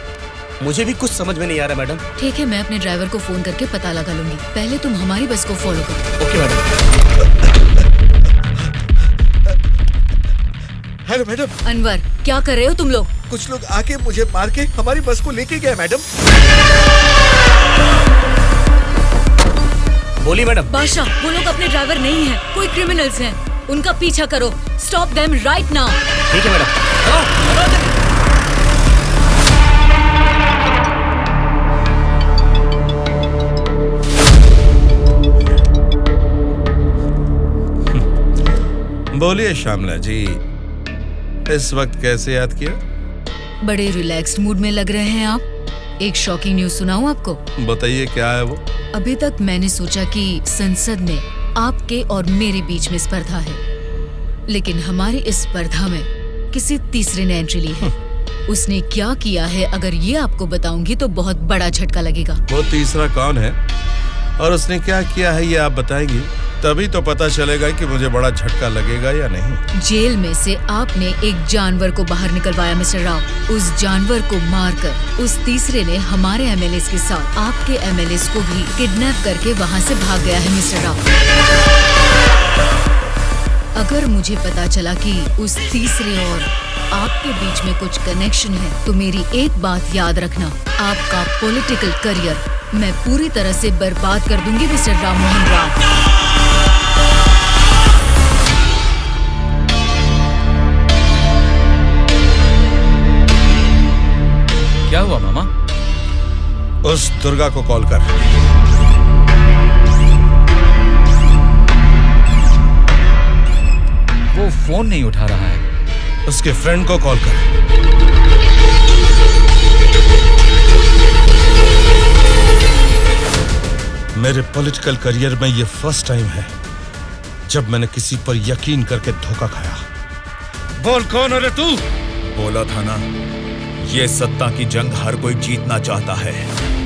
मुझे भी कुछ समझ में नहीं आ रहा मैडम। ठीक है, मैं अपने ड्राइवर को फोन करके पता लगा लूंगी। पहले तुम हमारी बस को फॉलो करो। Okay madam. Hello madam. Anwar, क्या कर रहे हो तुम लोग? कुछ लोग आके मुझे मार के हमारी बस को लेके गए मैडम। बोली मैडम। बादशाह, वो लोग अपने ड्राइवर नहीं हैं, कोई क्रिमिनल्स हैं। उनका पीछा करो। Stop them right now. ठीक है मैडम। बोलिए श्यामला जी, इस वक्त कैसे याद किया? बड़े रिलैक्स्ड मूड में लग रहे हैं आप। एक शॉकिंग न्यूज सुनाऊं आपको? बताइए क्या है वो? अभी तक मैंने सोचा कि संसद में आपके और मेरे बीच में स्पर्धा है, लेकिन हमारी इस स्पर्धा में किसी तीसरे ने एंट्री ली है। उसने क्या किया है, अगर ये आपको बताऊंगी तो बहुत बड़ा झटका लगेगा। वो तीसरा कौन है और उसने क्या किया है ये आप बताएंगी, तभी तो पता चलेगा कि मुझे बड़ा झटका लगेगा या नहीं। जेल में से आपने एक जानवर को बाहर निकलवाया मिस्टर राव। उस जानवर को मारकर उस तीसरे ने हमारे एमएलएस के साथ आपके एमएलएस को भी किडनैप करके वहाँ से भाग गया है मिस्टर राव। अगर मुझे पता चला कि उस तीसरे और आपके बीच में कुछ कनेक्शन है, तो मेरी एक बात याद रखना, आपका पॉलिटिकल करियर मैं पूरी तरह से बर्बाद कर दूंगी मिस्टर राम मोहन राव। क्या हुआ मामा? उस दुर्गा को कॉल कर। वो फोन नहीं उठा रहा है। उसके फ्रेंड को कॉल कर। मेरे पॉलिटिकल करियर में ये फर्स्ट टाइम है जब मैंने किसी पर यकीन करके धोखा खाया। बोल कौन है रे तू? बोला था ना, ये सत्ता की जंग हर कोई जीतना चाहता है,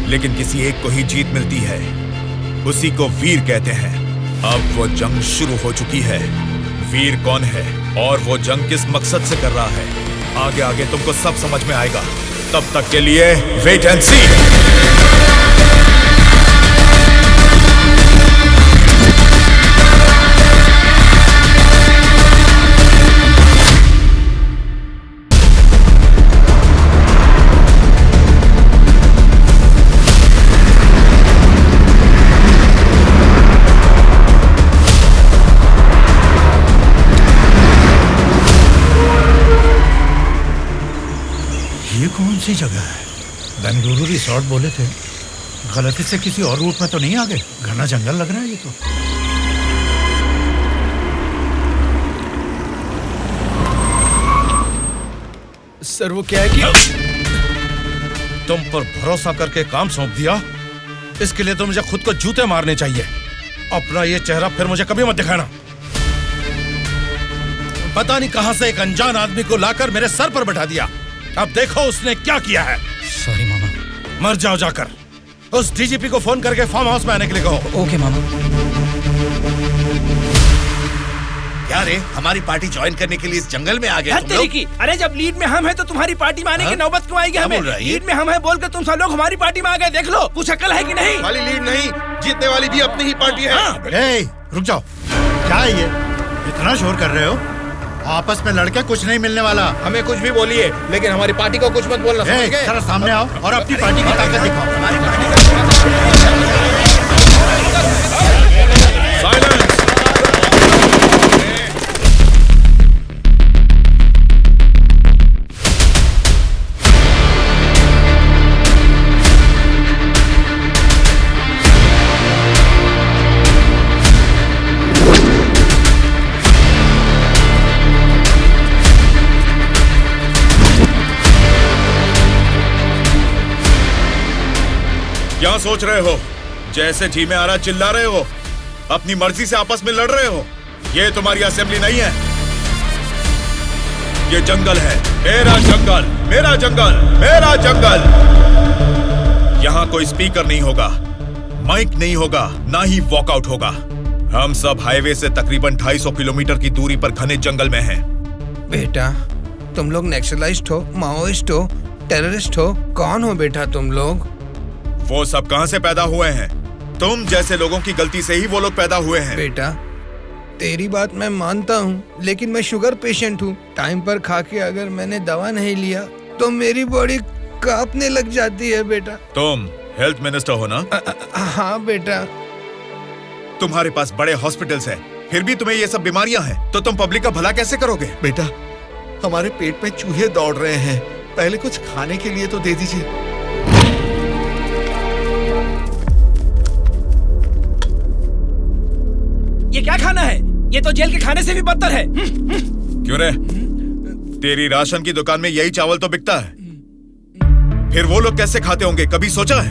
लेकिन किसी एक को ही जीत मिलती है, उसी को वीर कहते हैं। अब वो जंग शुरू हो चुकी है। वीर कौन है और वो जंग किस मकसद से कर रहा है, आगे आगे तुमको सब समझ में आएगा। तब तक के लिए वेट एंड सी। कौन सी जगह है? बेंगलुरु रिसोर्ट बोले थे, गलती से किसी और रूट में तो नहीं आ गए? घना जंगल लग रहा है ये तो। सर वो क्या है कि तुम पर भरोसा करके काम सौंप दिया, इसके लिए तो मुझे खुद को जूते मारने चाहिए। अपना ये चेहरा फिर मुझे कभी मत दिखाना। पता नहीं कहां से एक अनजान आदमी को लाकर मेरे सर पर बैठा दिया। अब देखो उसने क्या किया है। सॉरी मामा। मर जाओ जाकर। उस डीजीपी को फोन करके फार्म हाउस में आने के लिए कहो। ओके मामा। क्या रे, हमारी पार्टी ज्वाइन करने के लिए इस जंगल में आ गए तुम लोग? अरे जब लीड में हम हैं तो तुम्हारी पार्टी में आने की नौबत क्यों आएगी हमें? लीड में हम हैं बोलकर तुम सब लोग हमारी पार्टी में आ गए। देख लो, कुछ अकल है कि नहीं? खाली लीड नहीं, जीतने वाली भी अपनी ही पार्टी है। रुक जाओ, क्या है ये? इतना शोर कर रहे हो? आपस में लड़के कुछ नहीं मिलने वाला। हमें कुछ भी बोलिए, लेकिन हमारी पार्टी को कुछ मत बोलना। समझ गए? जरा सामने आओ और अपनी पार्टी की ताकत दिखाओ। हमारी पार्टी का क्या सोच रहे हो? जैसे जी में आ रहा चिल्ला रहे हो, अपनी मर्जी से आपस में लड़ रहे हो। ये तुम्हारी असेंबली नहीं है, ये जंगल है। मेरा जंगल, मेरा जंगल, मेरा जंगल। यहाँ कोई स्पीकर नहीं होगा, माइक नहीं होगा, ना ही वॉकआउट होगा। हम सब हाईवे से तकरीबन 250 किलोमीटर की दूरी पर घने जंगल में हैं। बेटा, तुम लोग नक्सलाइस्ट हो, माओइस्ट हो, टेररिस्ट हो, कौन हो बेटा तुम लोग? वो सब कहां से पैदा हुए हैं? तुम जैसे लोगों की गलती से ही वो लोग पैदा हुए हैं। बेटा, तेरी बात मैं मानता हूँ, लेकिन मैं शुगर पेशेंट हूँ। टाइम पर खा के अगर मैंने दवा नहीं लिया तो मेरी बॉडी कांपने लग जाती है बेटा। तुम हेल्थ मिनिस्टर हो ना? हाँ बेटा। तुम्हारे पास बड़े हॉस्पिटल्स हैं, फिर भी तुम्हें ये सब बीमारियां हैं, तो तुम पब्लिक का भला कैसे करोगे? बेटा, हमारे पेट में चूहे दौड़ रहे हैं, पहले कुछ खाने के लिए तो दे दीजिए। ये क्या खाना है? ये तो जेल के खाने से भी बदतर है। क्यों रे? तेरी राशन की दुकान में यही चावल तो बिकता है, फिर वो लोग कैसे खाते होंगे, कभी सोचा है?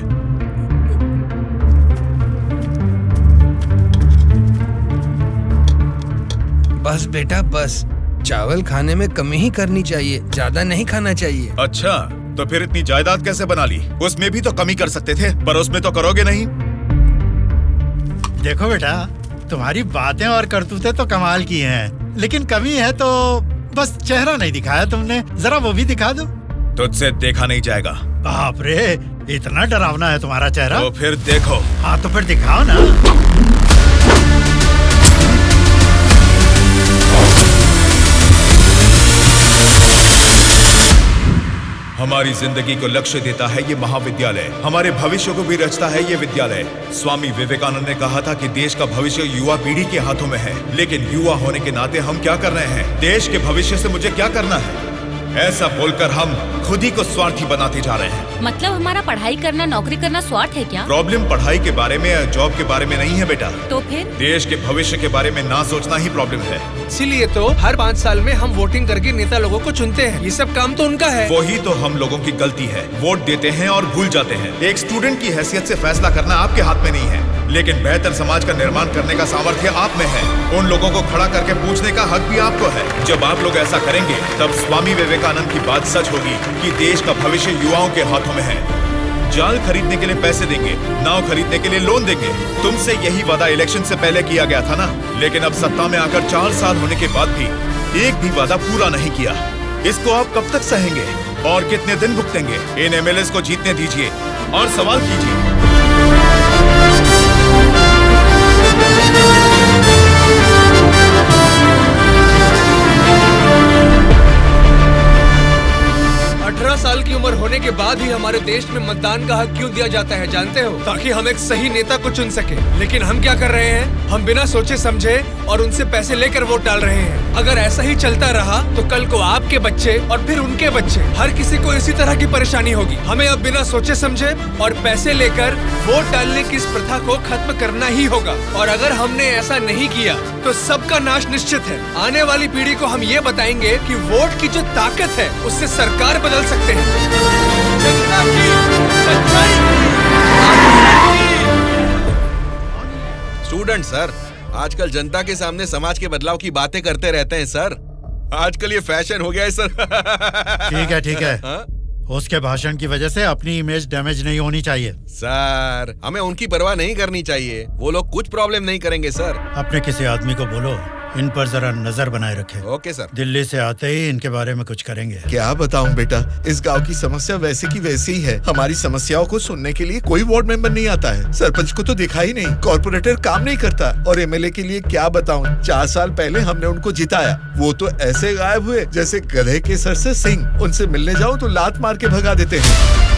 बस बेटा बस, चावल खाने में कमी ही करनी चाहिए, ज्यादा नहीं खाना चाहिए। अच्छा, तो फिर इतनी जायदाद कैसे बना ली? उसमें भी तो कमी कर सकते थे, पर उसमें तो करोगे नहीं। देखो बेटा, तुम्हारी बातें और करतूतें तो कमाल की हैं, लेकिन कमी है तो बस चेहरा नहीं दिखाया तुमने, जरा वो भी दिखा दो। तुझसे देखा नहीं जाएगा। बाप रे, इतना डरावना है तुम्हारा चेहरा? तो फिर देखो। हाँ तो फिर दिखाओ ना। हमारी जिंदगी को लक्ष्य देता है ये महाविद्यालय, हमारे भविष्य को भी रचता है ये विद्यालय। स्वामी विवेकानंद ने कहा था कि देश का भविष्य युवा पीढ़ी के हाथों में है, लेकिन युवा होने के नाते हम क्या कर रहे हैं? देश के भविष्य से मुझे क्या करना है, ऐसा बोलकर हम खुद ही को स्वार्थी बनाते जा रहे हैं। मतलब हमारा पढ़ाई करना, नौकरी करना स्वार्थ है क्या? प्रॉब्लम पढ़ाई के बारे में या जॉब के बारे में नहीं है बेटा, तो फिर देश के भविष्य के बारे में ना सोचना ही प्रॉब्लम है। इसीलिए तो हर 5 साल में हम वोटिंग करके नेता लोगों को चुनते हैं, ये सब काम तो उनका है। वही तो हम लोगों की गलती है, वोट देते हैं और भूल जाते हैं। एक स्टूडेंट की हैसियत से फैसला करना आपके हाथ में नहीं है, लेकिन बेहतर समाज का निर्माण करने का सामर्थ्य आप में है। उन लोगों को खड़ा करके पूछने का हक भी आपको है। जब आप लोग ऐसा करेंगे तब स्वामी विवेकानंद की बात सच होगी कि देश का भविष्य युवाओं के हाथों में है। जाल खरीदने के लिए पैसे देंगे, नाव खरीदने के लिए लोन देंगे। तुमसे यही वादा इलेक्शन से पहले किया गया था ना, लेकिन अब सत्ता में आकर 4 साल होने के बाद भी एक भी वादा पूरा नहीं किया। इसको आप कब तक सहेंगे और कितने दिन भुगतेंगे? इन एमएलएस को जीतने दीजिए और सवाल कीजिए। 18 साल की उम्र होने के बाद ही हमारे देश में मतदान का हक क्यों दिया जाता है जानते हो? ताकि हम एक सही नेता को चुन सके। लेकिन हम क्या कर रहे हैं? हम बिना सोचे समझे और उनसे पैसे लेकर वोट डाल रहे हैं। अगर ऐसा ही चलता रहा तो कल को आपके बच्चे और फिर उनके बच्चे, हर किसी को इसी तरह की परेशानी होगी। हमें अब बिना सोचे समझे और पैसे लेकर वोट डालने की इस प्रथा को खत्म करना ही होगा। और अगर हमने ऐसा नहीं किया तो सबका नाश निश्चित है। आने वाली पीढ़ी को हम ये बताएंगे कि वोट की जो ताकत है उससे सरकार बदल सकते हैं। जनता की सच्चाई। स्टूडेंट सर, आजकल जनता के सामने समाज के बदलाव की बातें करते रहते हैं सर। आजकल ये फैशन हो गया है सर। ठीक है। हाँ? उसके भाषण की वजह से अपनी इमेज डैमेज नहीं होनी चाहिए। सर, हमें उनकी परवाह नहीं करनी चाहिए, वो लोग कुछ प्रॉब्लम नहीं करेंगे सर। अपने किसी आदमी को बोलो इन पर जरा नजर बनाए रखे। Okay sir. दिल्ली से आते ही इनके बारे में कुछ करेंगे। क्या बताऊं बेटा, इस गांव की समस्या वैसे की वैसी ही है। हमारी समस्याओं को सुनने के लिए कोई वार्ड मेंबर नहीं आता है। सरपंच को तो देखा ही नहीं, कॉर्पोरेटर काम नहीं करता, और एमएलए के लिए क्या बताऊं, 4 साल पहले हमने उनको जिताया, वो तो ऐसे गायब हुए जैसे गधे के सर से सिंह। उनसे मिलने जाओ तो लात मार के भगा देते हैं।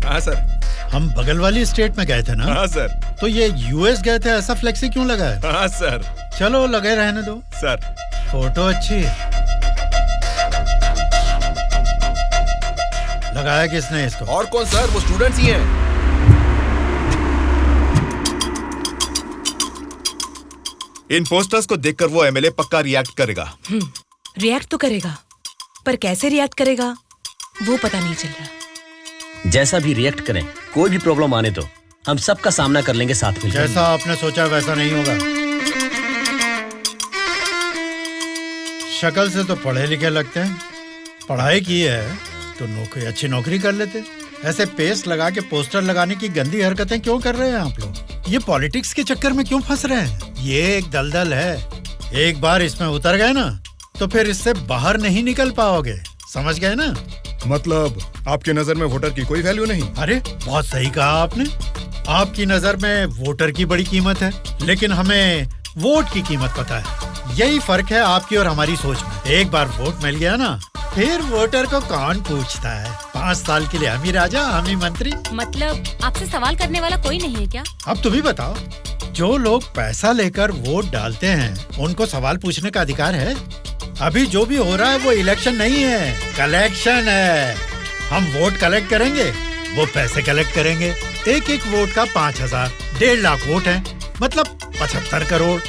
हाँ सर। हम बगल वाली स्टेट में गए थे ना? हाँ सर। तो ये यूएस गए थे, ऐसा फ्लेक्सी क्यों लगा है? हाँ सर। चलो लगे रहने दो सर। फोटो अच्छी है। लगाया किसने इसको? और कौन सर, वो स्टूडेंट्स ही हैं। इन पोस्टर्स को देखकर वो एमएलए पक्का रिएक्ट करेगा। रिएक्ट तो करेगा, पर कैसे रिएक्ट करेगा वो पता नहीं चल रहा। जैसा भी रिएक्ट करें, कोई भी प्रॉब्लम आने दो, हम सबका सामना कर लेंगे साथ में। जैसा आपने सोचा वैसा नहीं होगा। शक्ल से तो पढ़े लिखे लगते हैं, पढ़ाई की है तो नौकरी, अच्छी नौकरी कर लेते। ऐसे पेस्ट लगा के पोस्टर लगाने की गंदी हरकतें क्यों कर रहे हैं आप लोग? ये पॉलिटिक्स के चक्कर में क्यों फंस रहे हैं? ये एक दलदल है, एक बार इसमें उतर गए ना तो फिर इससे बाहर नहीं निकल पाओगे, समझ गए ना? मतलब आपकी नजर में वोटर की कोई वैल्यू नहीं? अरे बहुत सही कहा आपने। आपकी नजर में वोटर की बड़ी कीमत है, लेकिन हमें वोट की कीमत पता है। यही फर्क है आपकी और हमारी सोच में। एक बार वोट मिल गया ना फिर वोटर को कौन पूछता है? 5 साल के लिए हम ही राजा, हम ही मंत्री। मतलब आपसे सवाल करने वाला कोई नहीं है क्या? अब तुम ही बताओ, जो लोग पैसा लेकर वोट डालते हैं उनको सवाल पूछने का अधिकार है? अभी जो भी हो रहा है वो इलेक्शन नहीं है, कलेक्शन है। हम वोट कलेक्ट करेंगे, वो पैसे कलेक्ट करेंगे। एक एक वोट का 5,000, 1.5 लाख वोट हैं, मतलब 75 करोड़।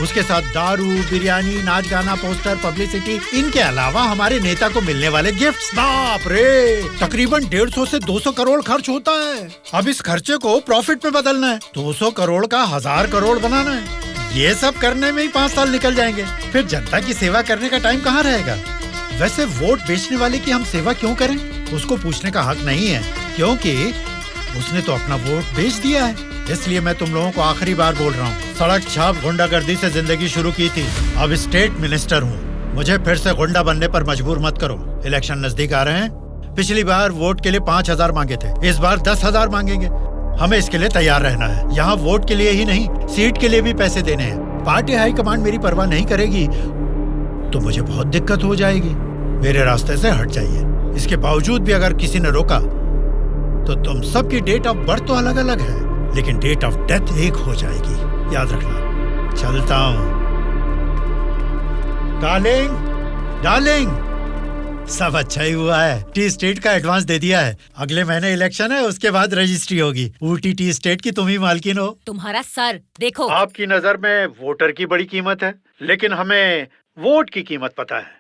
उसके साथ दारू, बिरयानी, नाच गाना, पोस्टर, पब्लिसिटी, इनके अलावा हमारे नेता को मिलने वाले गिफ्ट्स, बाप रे, तकरीबन 150 से 200 करोड़ खर्च होता है। अब इस खर्चे को प्रॉफिट में बदलना है, 200 करोड़ का 1000 करोड़ बनाना है। ये सब करने में ही 5 साल निकल जाएंगे। फिर जनता की सेवा करने का टाइम कहाँ रहेगा? वैसे वोट बेचने वाले की हम सेवा क्यों करें? उसको पूछने का हक नहीं है, क्योंकि उसने तो अपना वोट बेच दिया है। इसलिए मैं तुम लोगों को आखिरी बार बोल रहा हूँ, सड़क छाप गुंडागर्दी से जिंदगी शुरू की थी, अब स्टेट मिनिस्टर हूँ। मुझे फिर से गुंडा बनने पर मजबूर मत करो। इलेक्शन नजदीक आ रहे हैं। पिछली बार वोट के लिए 5,000 मांगे थे, इस बार 10,000 मांगेंगे। हमें इसके लिए तैयार रहना है। यहाँ वोट के लिए ही नहीं, सीट के लिए भी पैसे देने हैं। पार्टी हाईकमांड मेरी परवाह नहीं करेगी तो मुझे बहुत दिक्कत हो जाएगी। मेरे रास्ते से हट जाइए। इसके बावजूद भी अगर किसी ने रोका तो तुम सबकी डेट ऑफ बर्थ तो अलग अलग है, लेकिन डेट ऑफ डेथ एक हो जाएगी, याद रखना। चलता हूँ। डार्लिंग, डार्लिंग, सब अच्छा ही हुआ है। टी स्टेट का एडवांस दे दिया है। अगले महीने इलेक्शन है, उसके बाद रजिस्ट्री होगी। ऊटी टी स्टेट की तुम ही मालकिन हो। तुम्हारा सर देखो। आपकी नजर में वोटर की बड़ी कीमत है, लेकिन हमें वोट की कीमत पता है।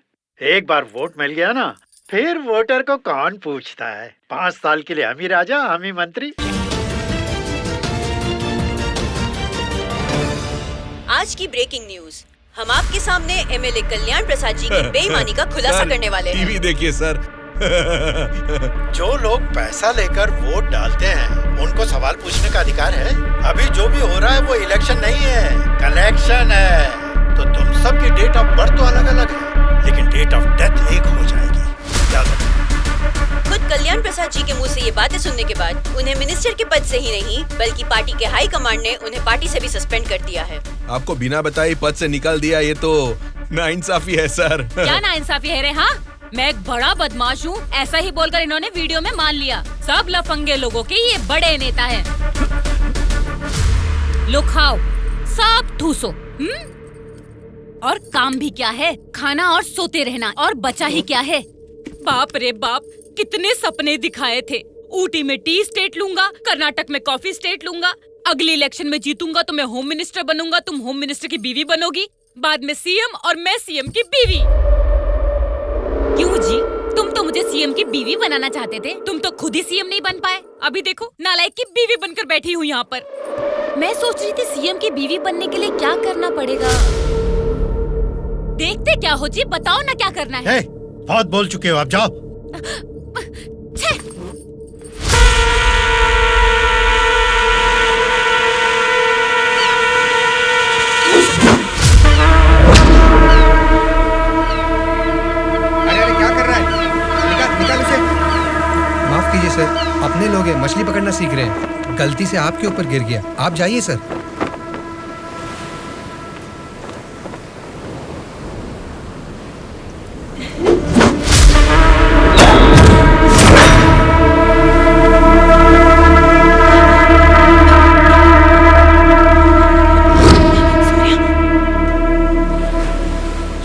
एक बार वोट मिल गया ना, फिर वोटर को कौन पूछता है? 5 साल के लिए हम ही राजा, हम ही मंत्री। आज की ब्रेकिंग न्यूज, हम आपके सामने एमएलए कल्याण प्रसाद जी की बेईमानी का खुलासा करने वाले हैं। टीवी देखिए सर। जो लोग पैसा लेकर वोट डालते हैं उनको सवाल पूछने का अधिकार है। अभी जो भी हो रहा है वो इलेक्शन नहीं है, कलेक्शन है। तो तुम सबकी डेट ऑफ बर्थ तो अलग अलग है, लेकिन डेट ऑफ डेथ एक हो जाएगी, याद रखना। खुद कल्याण प्रसाद जी के मुंह से ये बातें सुनने के बाद उन्हें मिनिस्टर के पद से ही नहीं, बल्कि पार्टी के हाई कमांड ने उन्हें पार्टी से भी सस्पेंड कर दिया है। आपको बिना बताए पद से निकाल दिया, ये तो नाइंसाफी है सर। क्या नाइंसाफी है रे? हाँ, मैं एक बड़ा बदमाश हूँ, ऐसा ही बोलकर इन्होंने वीडियो में मान लिया। सब लफंगे लोगों के ये बड़े नेता हैं। लो खाओ, सब ठूसो। और काम भी क्या है? खाना और सोते रहना। और बचा ही क्या है? बाप रे बाप, कितने सपने दिखाए थे। ऊटी में टी स्टेट लूंगा, कर्नाटक में कॉफी स्टेट लूंगा, अगली इलेक्शन में जीतूंगा तो मैं होम मिनिस्टर बनूंगा, तुम होम मिनिस्टर की बीवी बनोगी, बाद में सीएम और मैं सीएम की बीवी। क्यों जी, तुम तो मुझे सीएम की बीवी बनाना चाहते थे, तुम तो खुद ही सीएम नहीं बन पाए। अभी देखो, नालायक की बीवी बनकर बैठी हूँ यहाँ पर। मैं सोच रही थी सीएम की बीवी बनने के लिए क्या करना पड़ेगा। देखते क्या हो जी, बताओ ना क्या करना है। बहुत बोल चुके हो, आप जाओ। अरे क्या कर रहा है? निकाल उसे। माफ कीजिए सर, अपने लोग हैं, मछली पकड़ना सीख रहे हैं। गलती से आपके ऊपर गिर गया, आप जाइए सर।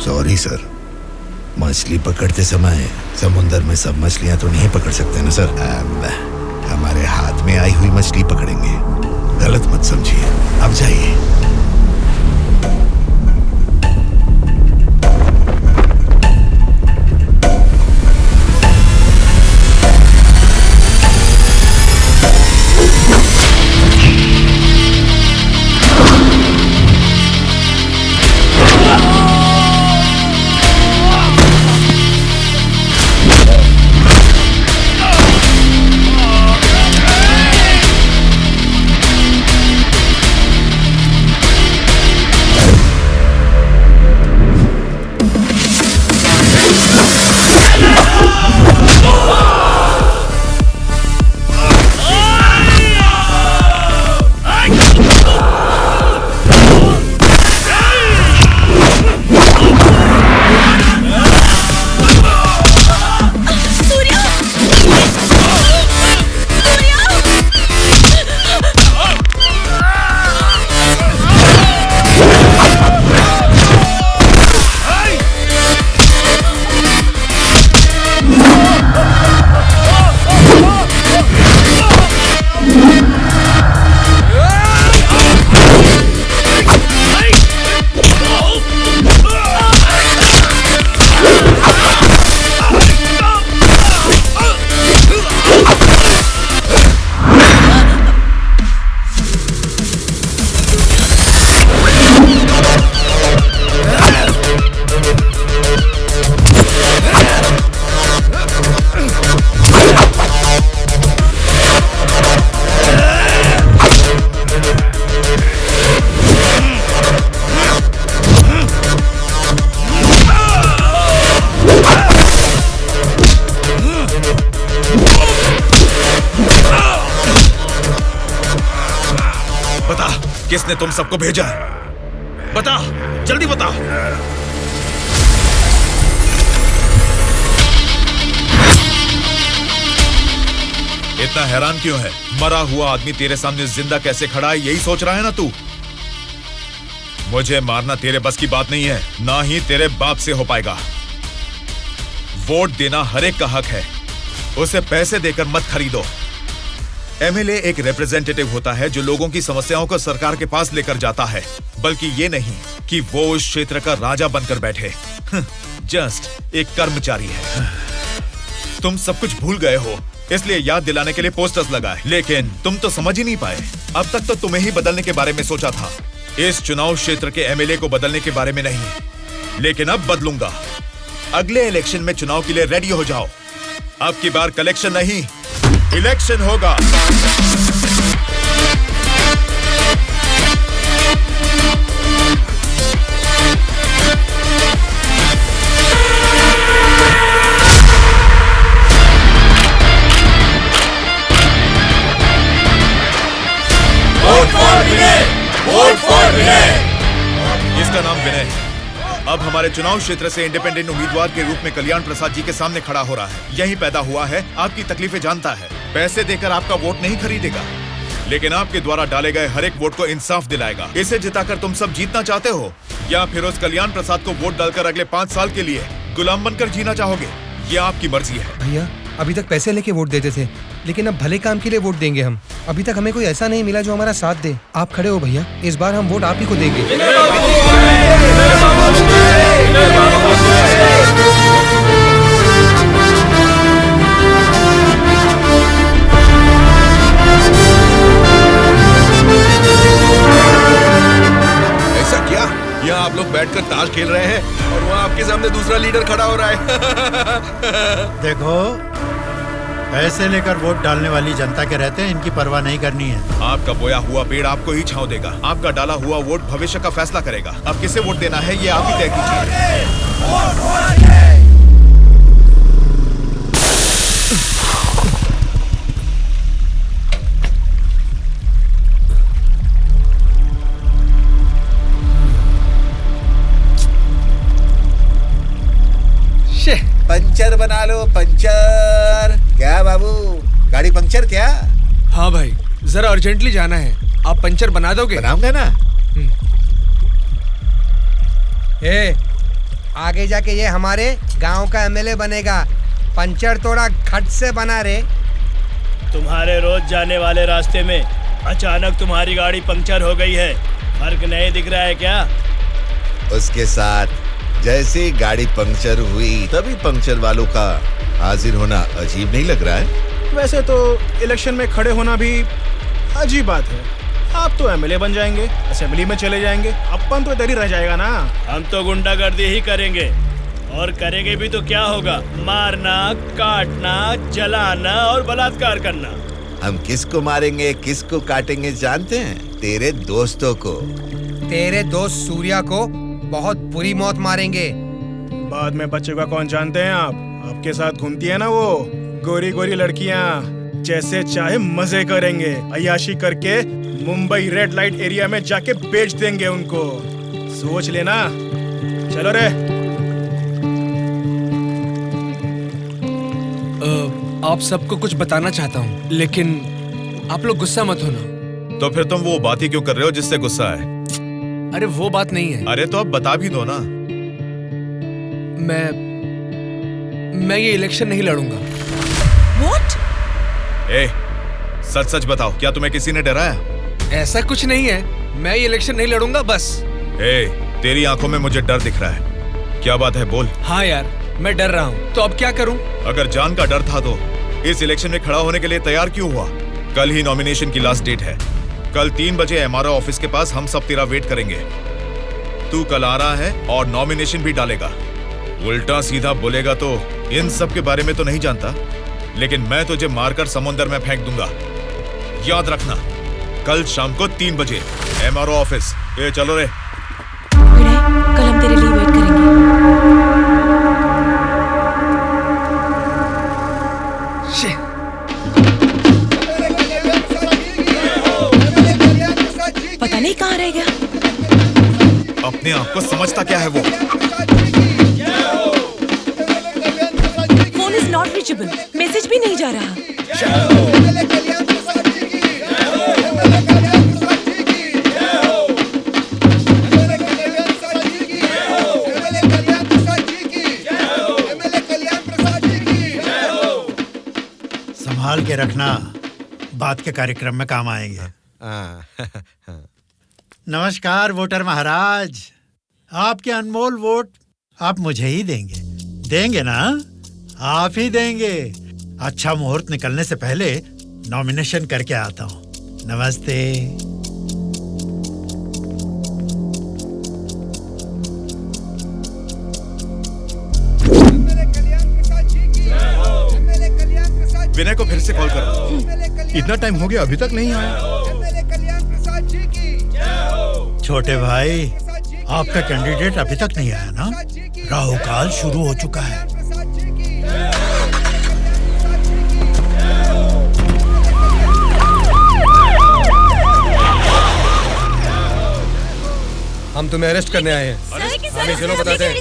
सॉरी सर, मछली पकड़ते समय समुंदर में सब मछलियां तो नहीं पकड़ सकते ना सर। हमारे हाथ में आई हुई मछली पकड़ेंगे, गलत मत समझिए। अब जाइए। किसने तुम सबको भेजा है? बता, जल्दी बता। इतना हैरान क्यों है? मरा हुआ आदमी तेरे सामने जिंदा कैसे खड़ा है, यही सोच रहा है ना तू? मुझे मारना तेरे बस की बात नहीं है, ना ही तेरे बाप से हो पाएगा। वोट देना हर एक का हक है, उसे पैसे देकर मत खरीदो। एमएलए एक रिप्रेजेंटेटिव होता है जो लोगों की समस्याओं को सरकार के पास लेकर जाता है, बल्कि ये नहीं कि वो उस क्षेत्र का राजा बनकर बैठे। जस्ट एक कर्मचारी है। तुम सब कुछ भूल गए हो, इसलिए याद दिलाने के लिए पोस्टर्स लगाए, लेकिन तुम तो समझ ही नहीं पाए। अब तक तो तुम्हें ही बदलने के बारे में सोचा था, इस चुनाव क्षेत्र के एमएलए को बदलने के बारे में नहीं। लेकिन अब बदलूंगा। अगले इलेक्शन में चुनाव के लिए रेडी हो जाओ। अब की बार कलेक्शन नहीं, इलेक्शन होगा। इसका नाम विनय है। अब हमारे चुनाव क्षेत्र से इंडिपेंडेंट उम्मीदवार के रूप में कल्याण प्रसाद जी के सामने खड़ा हो रहा है। यही पैदा हुआ है, आपकी तकलीफें जानता है। पैसे देकर आपका वोट नहीं खरीदेगा, लेकिन आपके द्वारा डाले गए हर एक वोट को इंसाफ दिलाएगा। इसे जिताकर तुम सब जीतना चाहते हो, या फिर उस कल्याण प्रसाद को वोट डालकर अगले 5 साल के लिए गुलाम बनकर जीना चाहोगे? ये आपकी मर्जी है। भैया, अभी तक पैसे लेके वोट देते थे, लेकिन अब भले काम के लिए वोट देंगे हम। अभी तक हमें कोई ऐसा नहीं मिला जो हमारा साथ दे। आप खड़े हो भैया, इस बार हम वोट आप ही को देंगे। ऐसा क्या? यहाँ आप लोग बैठकर ताश खेल रहे हैं और वहाँ आपके सामने दूसरा लीडर खड़ा हो रहा है। देखो, पैसे लेकर वोट डालने वाली जनता के रहते हैं, इनकी परवाह नहीं करनी है। आपका बोया हुआ पेड़ आपको ही छांव देगा। आपका डाला हुआ वोट भविष्य का फैसला करेगा। अब किसे वोट देना है, ये आप ही तय कीजिए। पंचर बना लो, पंचर। क्या बाबू, गाड़ी पंचर क्या? हाँ भाई, जरा अर्जेंटली जाना है, आप पंचर बना दोगे? बनाऊंगा ना। आगे जाके ये हमारे गांव का एमएलए बनेगा। पंचर थोड़ा खट से बना रे। तुम्हारे रोज जाने वाले रास्ते में अचानक तुम्हारी गाड़ी पंक्चर हो गई है, फर्क नहीं दिख रहा है क्या? उसके साथ जैसे गाड़ी पंक्चर हुई तभी पंक्चर वालों का हाजिर होना अजीब नहीं लग रहा है? वैसे तो इलेक्शन में खड़े होना भी अजीब बात है। आप तो एमएलए बन जाएंगे, असेंबली में चले जाएंगे, अपन तो इधर ही रह जाएगा ना। हम तो गुंडागर्दी ही करेंगे, और करेंगे भी तो क्या होगा? मारना, काटना, जलाना और बलात्कार करना। हम किसको मारेंगे, किसको काटेंगे जानते हैं? तेरे दोस्तों को। तेरे दोस्त सूर्या को बहुत बुरी मौत मारेंगे। बाद में बचेगा कौन जानते हैं आप? आपके साथ घूमती है ना वो गोरी गोरी लड़कियां, जैसे चाहे मजे करेंगे। अय्याशी करके मुंबई रेड लाइट एरिया में जाके बेच देंगे उनको। सोच लेना। चलो रे। आप सबको कुछ बताना चाहता हूँ, लेकिन आप लोग गुस्सा मत होना। तो फिर तुम वो बात ही क्यों कर रहे हो जिससे गुस्सा है? अरे वो बात नहीं है। अरे तो अब बता भी दो ना। मैं ये इलेक्शन नहीं लड़ूंगा। What? ए, सच सच बताओ, क्या तुम्हें किसी ने डराया? ऐसा कुछ नहीं है, मैं ये इलेक्शन नहीं लड़ूंगा बस। ए, तेरी आंखों में मुझे डर दिख रहा है। क्या बात है, बोल। हाँ यार, मैं डर रहा हूँ, तो अब क्या करूँ? अगर जान का डर था तो इस इलेक्शन में खड़ा होने के लिए तैयार क्यों हुआ? कल ही नॉमिनेशन की लास्ट डेट है। कल 3 बजे एमआरओ ऑफिस के पास हम सब तेरा वेट करेंगे। तू कल आ रहा है और नॉमिनेशन भी डालेगा। उल्टा सीधा बोलेगा तो इन सब के बारे में तो नहीं जानता, लेकिन मैं तुझे मारकर समुंदर में फेंक दूंगा। याद रखना, कल शाम को 3 बजे एमआरओ ऑफिस। ये चलो रे। कल हम तेरे लिए वेट करेंगे। पता नहीं कहाँ नॉट रीचेबल। मैसेज भी नहीं जा रहा। संभाल के रखना, बात के कार्यक्रम में काम आएंगे। नमस्कार वोटर महाराज, आपके अनमोल वोट आप मुझे ही देंगे। देंगे ना? आप ही देंगे। अच्छा मुहूर्त निकलने से पहले नॉमिनेशन करके आता हूँ। नमस्ते। विनय को फिर से कॉल करो। इतना टाइम हो गया अभी तक नहीं आया। छोटे भाई, आपका कैंडिडेट अभी तक नहीं आया ना? राहु काल शुरू हो चुका है। हम तुम्हें अरेस्ट करने आए हैं। हमें चलो बताते हैं।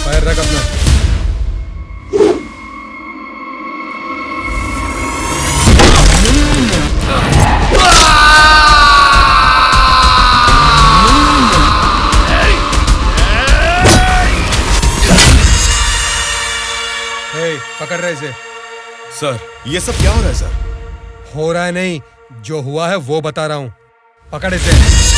पैर रख अपना। पकड़ रहे इसे। सर, ये सब क्या हो रहा है सर? हो रहा है नहीं, जो हुआ है वो बता रहा हूँ। पकड़ इसे।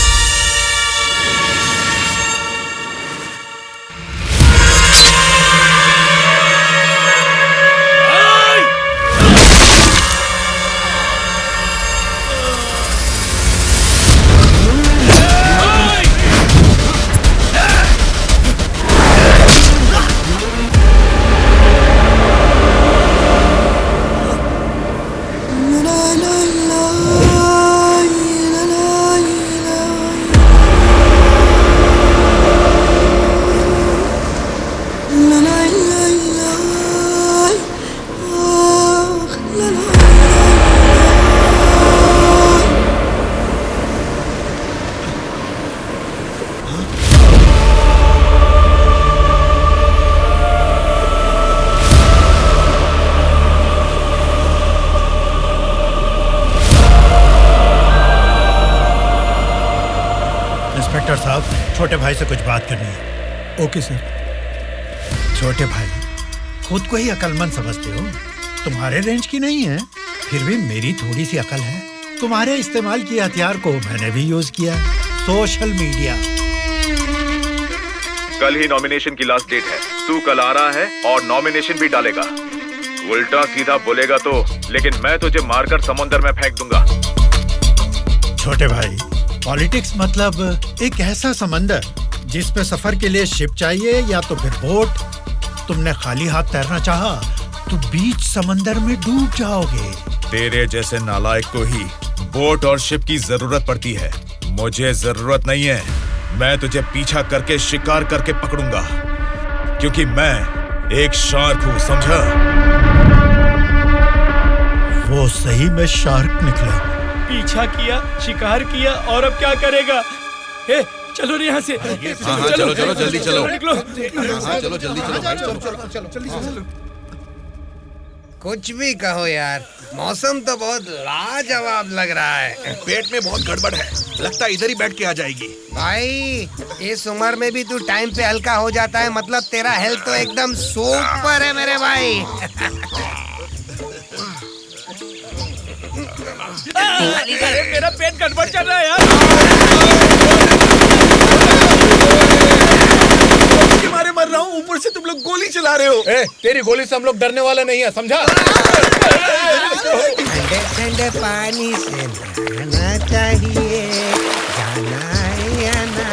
इंस्पेक्टर साहब, छोटे भाई से कुछ बात करनी है। Okay sir. छोटे भाई, खुद को ही अकलमंद समझते हो, तुम्हारे रेंज की नहीं है, फिर भी मेरी थोड़ी सी अकल है। तुम्हारे इस्तेमाल किए हथियार को मैंने भी यूज किया, सोशल मीडिया। कल ही नॉमिनेशन की लास्ट डेट है। तू कल आ रहा है और नॉमिनेशन भी डालेगा। उल्टा सीधा बोलेगा तो, लेकिन मैं तुझे मारकर समुद्र में फेंक दूंगा। छोटे भाई, पॉलिटिक्स मतलब एक ऐसा समंदर जिसपे सफर के लिए शिप चाहिए या तो फिर बोट। तुमने खाली हाथ तैरना चाहा तो बीच समंदर में डूब जाओगे। तेरे जैसे नालायक को ही बोट और शिप की जरूरत पड़ती है। मुझे जरूरत नहीं है। मैं तुझे पीछा करके शिकार करके पकड़ूंगा, क्योंकि मैं एक शार्क हूँ, समझा? वो सही में शार्क निकला। पीछा किया, शिकार किया, और अब क्या करेगा? ए, चलो रे यहाँ से। हाँ, चलो चलो जल्दी चलो। निकलो। हाँ, चलो जल्दी चलो। कुछ भी कहो यार, मौसम तो बहुत लाजवाब लग रहा है। पेट में बहुत गड़बड़ है, लगता है इधर ही बैठ के आ जाएगी। भाई, इस उम्र में भी तू टाइम पे हल्का हो जाता है, मतलब तेरा हेल्थ तो एकदम सुपर है मेरे भाई। मेरा पेट गड़बड़ चल रहा है यार। मारे मर रहा हूँ, ऊपर से तुम लोग गोली चला रहे हो। तेरी गोली से हम लोग डरने वाले नहीं है, समझा? ठंडे पानी से नहाना चाहिए, जाना है या ना।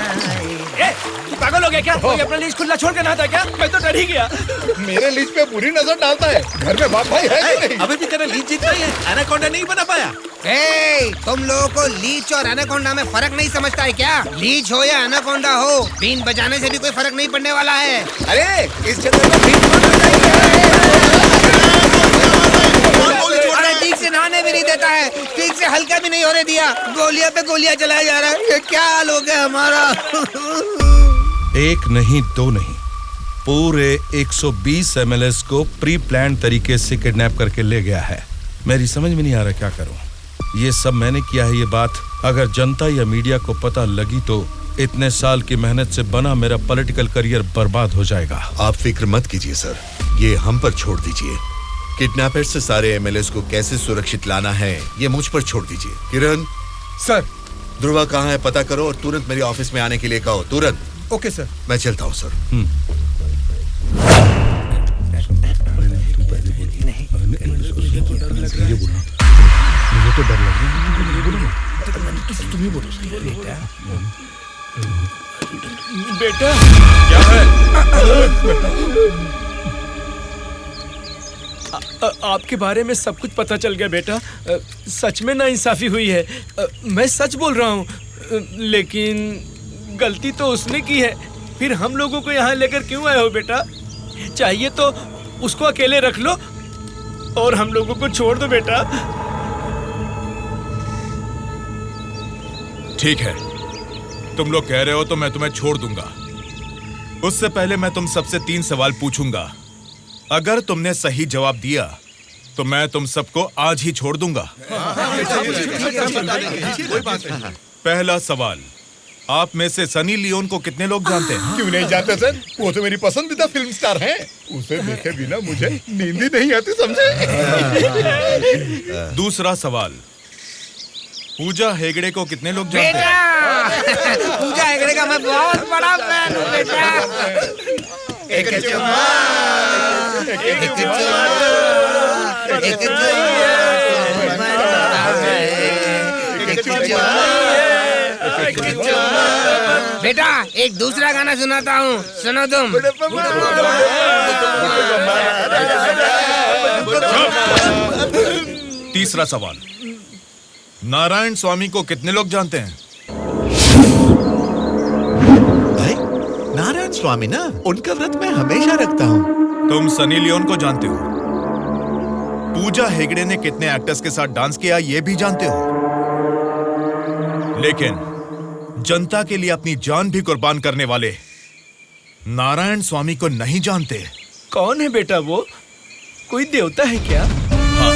तू पागल हो गया क्या? कोई अपना लीज खुला छोड़ के नहाता है क्या? मैं तो डर ही गया। मेरे लीज पे बुरी नजर डालता है। घर में बाप भाई है कि नहीं? अभी भी तेरा लीज जीतना ही है, एनाकोंडा नहीं बना पाया। तुम लोगों को लीच और एनाकोंडा में फर्क नहीं समझता है क्या? लीच हो या एनाकोंडा हो, बीन बजाने से भी कोई फर्क नहीं पड़ने वाला है। अरे इस जगह में बीन ठीक से नहाने भी नहीं देता है, ठीक से हल्का भी नहीं होने दिया, गोलियां पे गोलियां चलाया जा रहा है। ये क्या हाल हो गया हमारा? एक नहीं दो नहीं, पूरे 120 एमएलएस को प्री प्लान तरीके से किडनैप करके ले गया है। मेरी समझ में नहीं आ रहा क्या करूं। ये सब मैंने किया है। ये बात अगर जनता या मीडिया को पता लगी तो इतने साल की मेहनत से बना मेरा पॉलिटिकल करियर बर्बाद हो जाएगा। आप फिक्र मत कीजिए सर, ये हम पर छोड़ दीजिए। किडनैपर से सारे एमएलएस को कैसे सुरक्षित लाना है ये मुझ पर छोड़ दीजिए। किरण सर, ध्रुवा कहाँ है पता करो और तुरंत मेरे ऑफिस में आने के लिए कहो, तुरंत। Okay sir. मैं चलता हूँ सर। मुझे तो डर लग रहा है। तुम ही बोलो बेटा। क्या है? आपके बारे में सब कुछ पता चल गया बेटा। सच में नाइंसाफी हुई है। मैं सच बोल रहा हूँ, लेकिन गलती तो उसने की है। फिर हम लोगों को यहाँ लेकर क्यों आए हो बेटा? चाहिए तो उसको अकेले रख लो और हम लोगों को छोड़ दो बेटा। ठीक है, तुम लोग कह रहे हो तो मैं तुम्हें छोड़ दूंगा। उससे पहले मैं तुम सबसे 3 सवाल पूछूंगा। अगर तुमने सही जवाब दिया तो मैं तुम सबको आज ही छोड़ दूंगा। पहला सवाल, आप में से सनी लियोन को कितने लोग जानते हैं? क्यों नहीं जानते सर, वो तो मेरी पसंदीदा फिल्म स्टार हैं। उसे देखे बिना मुझे नींद ही नहीं आती, समझे? दूसरा सवाल, पूजा हेगड़े को कितने लोग जानते हैं? पूजा हेगड़े का मैं बहुत बड़ा फैन हूँ बेटा। एक चुम्मा, एक चुम्मा, एक चुम्मा। बेटा एक दूसरा गाना सुनाता हूँ, सुनो तुम। तीसरा सवाल, नारायण स्वामी को कितने लोग जानते हैं? भाई नारायण स्वामी ना, उनका व्रत मैं हमेशा रखता हूँ। तुम सनी लियोन को जानते हो? पूजा हेगड़े ने कितने एक्टर्स के साथ डांस किया ये भी जानते हो? लेकिन जनता के लिए अपनी जान भी कुर्बान करने वाले नारायण स्वामी को नहीं जानते। कौन है बेटा वो? कोई देवता है क्या? हाँ,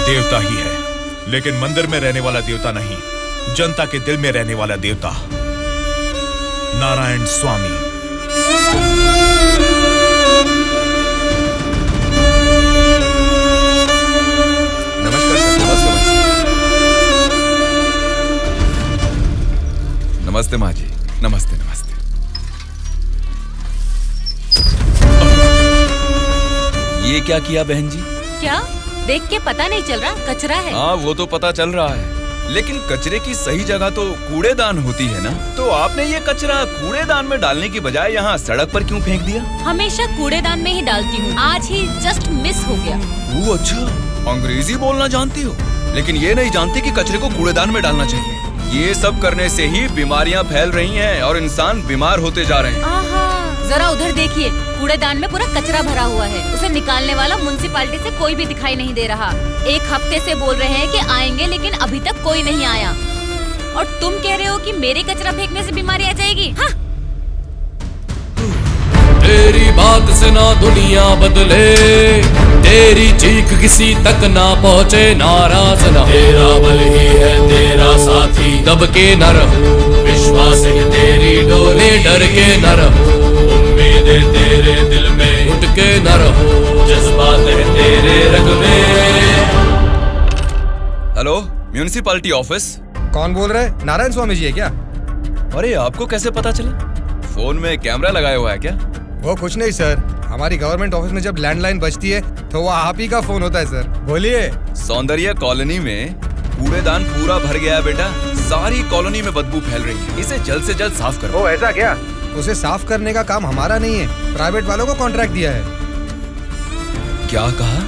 देवता ही है, लेकिन मंदिर में रहने वाला देवता नहीं, जनता के दिल में रहने वाला देवता, नारायण स्वामी। नमस्कार सर। नमस्ते माँ जी। नमस्ते नमस्ते। ये क्या किया बहन जी? क्या देख के पता नहीं चल रहा? कचरा है। हाँ वो तो पता चल रहा है, लेकिन कचरे की सही जगह तो कूड़ेदान होती है ना। तो आपने ये कचरा कूड़ेदान में डालने की बजाय यहाँ सड़क पर क्यों फेंक दिया? हमेशा कूड़ेदान में ही डालती हूँ, आज ही जस्ट मिस हो गया। वो अच्छा, अंग्रेजी बोलना जानती हो, लेकिन ये नहीं जानती कि कचरे को कूड़ेदान में डालना चाहिए। ये सब करने से ही बीमारियाँ फैल रही हैं और इंसान बीमार होते जा रहे हैं। जरा उधर देखिए, कूड़ेदान में पूरा कचरा भरा हुआ है। उसे निकालने वाला म्युनिसिपैलिटी से कोई भी दिखाई नहीं दे रहा। 1 हफ्ते से बोल रहे हैं कि आएंगे, लेकिन अभी तक कोई नहीं आया। और तुम कह रहे हो कि मेरे कचरा फेंकने से बीमारी आ जाएगी? हाँ? तेरी बात से ना दुनिया बदले, तेरी चीख किसी तक ना पहुँचे, नाराज न तेरा बल ही है तेरा साथी, दब के न रहो, विश्वास है तेरी डोले, डर के न रहो, उम्मीदें तेरे दिल में उठ के न रहो, जज्बात है तेरे रग में। Hello, municipality office. कौन बोल रहा है? नारायण स्वामी जी है क्या? अरे आपको कैसे पता चला? फोन में कैमरा लगाया हुआ है क्या? वो कुछ नहीं सर, हमारी गवर्नमेंट ऑफिस में जब लैंडलाइन बजती है तो वो आप ही का फोन होता है सर। बोलिए। सौंदर्य कॉलोनी में कूड़ेदान पूरा भर गया है बेटा। सारी कॉलोनी में बदबू फैल रही है, इसे जल्द से जल्द साफ करो। ओ ऐसा क्या? उसे साफ करने का काम हमारा नहीं है, प्राइवेट वालों को कॉन्ट्रैक्ट दिया है। क्या कहा?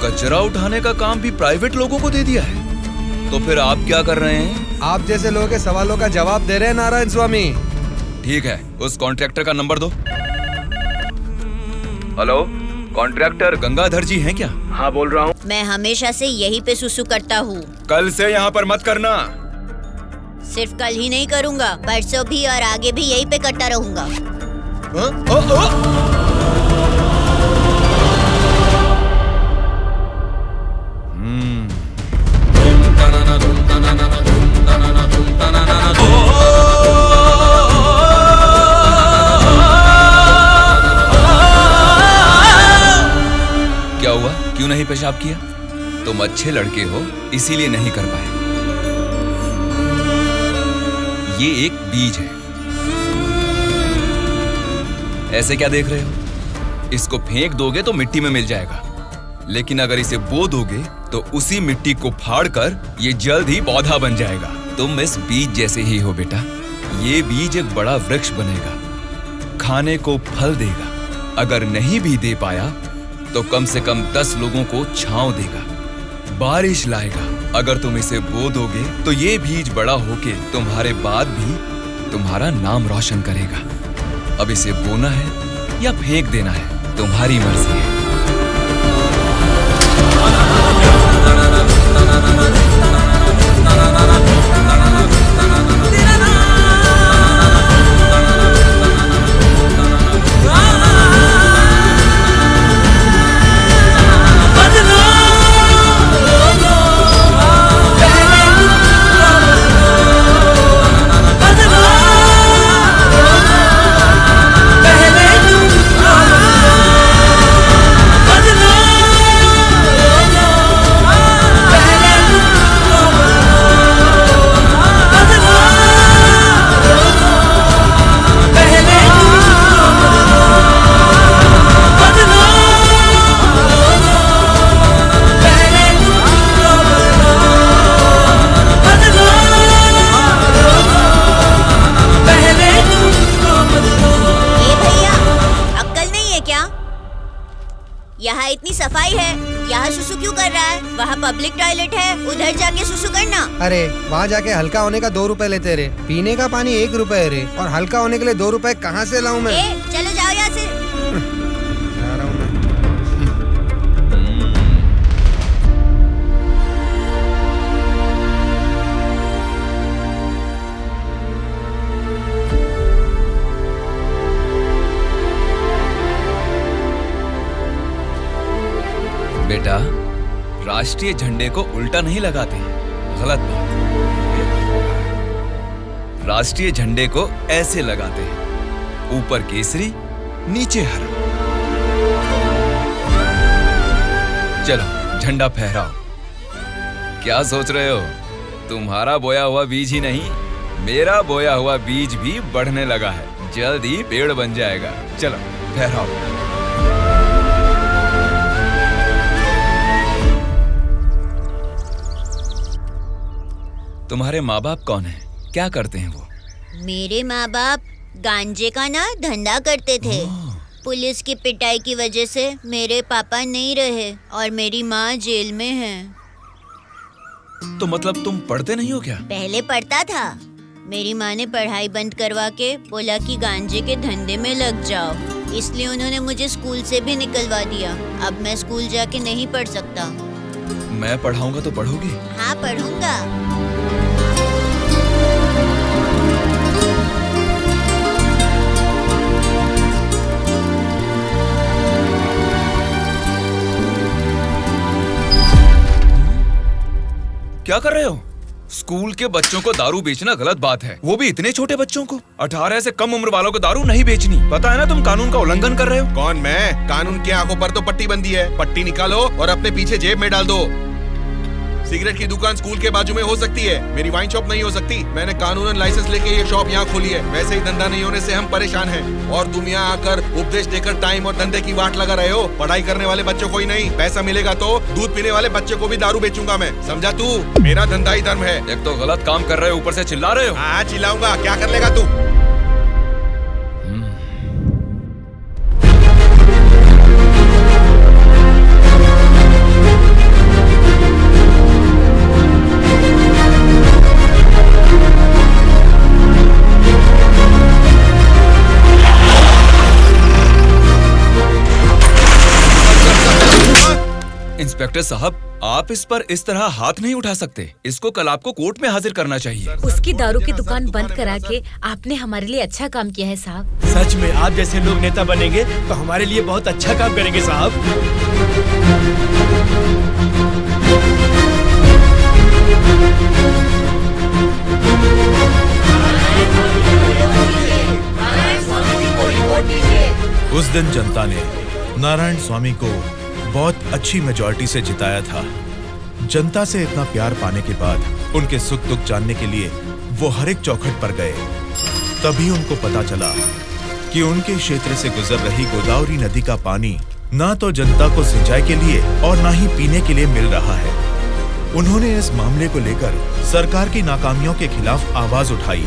कचरा उठाने का काम भी प्राइवेट लोगों को दे दिया है? तो फिर आप क्या कर रहे हैं? आप जैसे लोगों के सवालों का जवाब दे रहे हैं नारायण स्वामी। ठीक है, उस कॉन्ट्रैक्टर का नंबर दो। हेलो, कॉन्ट्रैक्टर गंगाधर जी हैं क्या? हाँ बोल रहा हूँ। मैं हमेशा से यहीं पे सुसु करता हूँ। कल से यहाँ पर मत करना। सिर्फ कल ही नहीं करूँगा, परसों भी और आगे भी यहीं पे करता रहूँगा। क्या हुआ? क्यों नहीं पेशाब किया? तुम अच्छे लड़के हो इसीलिए नहीं कर पाए। ये एक बीज है। ऐसे क्या देख रहे हो? इसको फेंक दोगे तो मिट्टी में मिल जाएगा, लेकिन अगर इसे बो दोगे तो उसी मिट्टी को फाड़कर ये जल्द ही पौधा बन जाएगा। तुम इस बीज जैसे ही हो बेटा। ये बीज एक बड़ा वृक्ष बनेगा, खाने को फल देगा। अगर नहीं भी दे पाया तो कम से कम 10 लोगों को छांव देगा, बारिश लाएगा। अगर तुम इसे बो दोगे तो ये बीज बड़ा होके तुम्हारे बाद भी तुम्हारा नाम रोशन करेगा। अब इसे बोना है या फेंक देना है, तुम्हारी मर्जी है। यहाँ इतनी सफाई है, यहाँ सुसु क्यों कर रहा है? वहाँ पब्लिक टॉयलेट है, उधर जाके सुसु करना। अरे वहाँ जाके हल्का होने का 2 रुपए लेते रे, पीने का पानी 1 रुपए रे, और हल्का होने के लिए 2 रुपए कहाँ से लाऊं मैं? चलो जाओ यहाँ से। जा रहा हूँ मैं। बेटा, राष्ट्रीय झंडे को उल्टा नहीं लगाते, गलत बात। राष्ट्रीय झंडे को ऐसे लगाते हैं, ऊपर केसरी नीचे हरा। चलो झंडा फहराओ। क्या सोच रहे हो? तुम्हारा बोया हुआ बीज ही नहीं, मेरा बोया हुआ बीज भी बढ़ने लगा है, जल्द ही पेड़ बन जाएगा। चलो फहराओ। तुम्हारे माँ बाप कौन हैं? क्या करते हैं वो? मेरे माँ बाप गांजे का ना धंधा करते थे। पुलिस की पिटाई की वजह से मेरे पापा नहीं रहे और मेरी माँ जेल में है। तो मतलब तुम पढ़ते नहीं हो क्या? पहले पढ़ता था, मेरी माँ ने पढ़ाई बंद करवा के बोला कि गांजे के धंधे में लग जाओ, इसलिए उन्होंने मुझे स्कूल से भी निकलवा दिया। अब मैं स्कूल जाके नहीं पढ़ सकता। मैं पढ़ाऊंगा तो पढ़ोगी? हाँ पढ़ूंगा। क्या कर रहे हो? स्कूल के बच्चों को दारू बेचना गलत बात है, वो भी इतने छोटे बच्चों को। 18 से कम उम्र वालों को दारू नहीं बेचनी। पता है ना तुम कानून का उल्लंघन कर रहे हो। कौन मैं? कानून की आंखों पर तो पट्टी बंदी है। पट्टी निकालो और अपने पीछे जेब में डाल दो। सिगरेट की दुकान स्कूल के बाजू में हो सकती है, मेरी वाइन शॉप नहीं हो सकती। मैंने कानूनन लाइसेंस लेके ये शॉप यहाँ खोली है। वैसे ही धंधा नहीं होने से हम परेशान हैं और तुम यहाँ आकर उपदेश देकर टाइम और धंधे की वाट लगा रहे हो। पढ़ाई करने वाले बच्चों को ही नहीं, पैसा मिलेगा तो दूध पीने वाले बच्चे को भी दारू बेचूंगा मैं, समझा तू? मेरा धंधा ही धर्म है। एक तो गलत काम कर रहे हो, ऊपर से चिल्ला रहे हो। हाँ चिल्लाऊंगा, क्या कर लेगा तू? इंस्पेक्टर साहब, आप इस पर इस तरह हाथ नहीं उठा सकते। इसको कल आपको कोर्ट में हाजिर करना चाहिए। उसकी दारू की दुकान बंद करा के आपने हमारे लिए अच्छा काम किया है साहब। सच में आप जैसे लोग नेता बनेंगे तो हमारे लिए बहुत अच्छा काम करेंगे साहब। उस दिन जनता ने नारायण स्वामी को बहुत अच्छी मेजॉरिटी से जिताया था। जनता से इतना प्यार पाने के बाद उनके सुख दुख जानने के लिए वो हर एक चौखट पर गए। तभी उनको पता चला कि उनके क्षेत्र से गुजर रही गोदावरी नदी का पानी ना तो जनता को सिंचाई के लिए और ना ही पीने के लिए मिल रहा है। उन्होंने इस मामले को लेकर सरकार की नाकामियों के खिलाफ आवाज उठाई।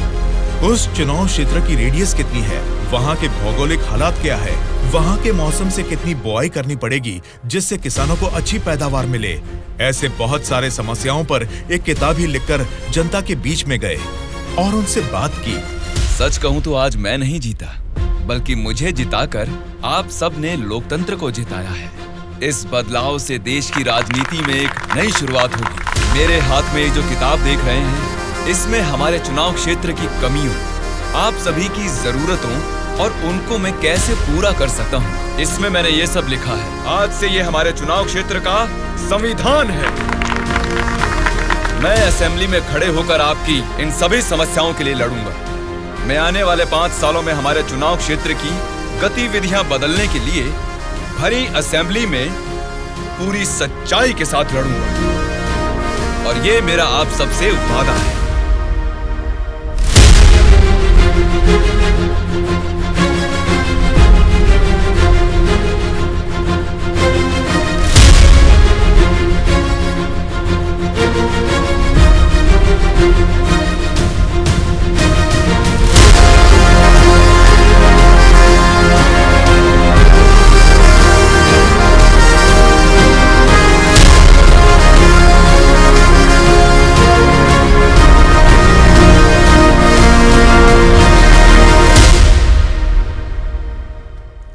उस चुनाव क्षेत्र की रेडियस कितनी है, वहाँ के भौगोलिक हालात क्या है, वहाँ के मौसम से कितनी बुआई करनी पड़ेगी जिससे किसानों को अच्छी पैदावार मिले, ऐसे बहुत सारे समस्याओं पर एक किताब ही लिखकर जनता के बीच में गए और उनसे बात की। सच कहूँ तो आज मैं नहीं जीता, बल्कि मुझे जिताकर आप सब ने लोकतंत्र को जिताया है। इस बदलाव से देश की राजनीति में एक नई शुरुआत होगी। मेरे हाथ में जो किताब देख रहे हैं, इसमें हमारे चुनाव क्षेत्र की कमियों, आप सभी की जरूरतों और उनको मैं कैसे पूरा कर सकता हूँ, इसमें मैंने ये सब लिखा है। आज से ये हमारे चुनाव क्षेत्र का संविधान है। मैं असेंबली में खड़े होकर आपकी इन सभी समस्याओं के लिए लड़ूंगा। मैं आने वाले 5 सालों में हमारे चुनाव क्षेत्र की गतिविधियां बदलने के लिए भरी असेंबली में पूरी सच्चाई के साथ लड़ूंगा और ये मेरा आप सबसे वादा है।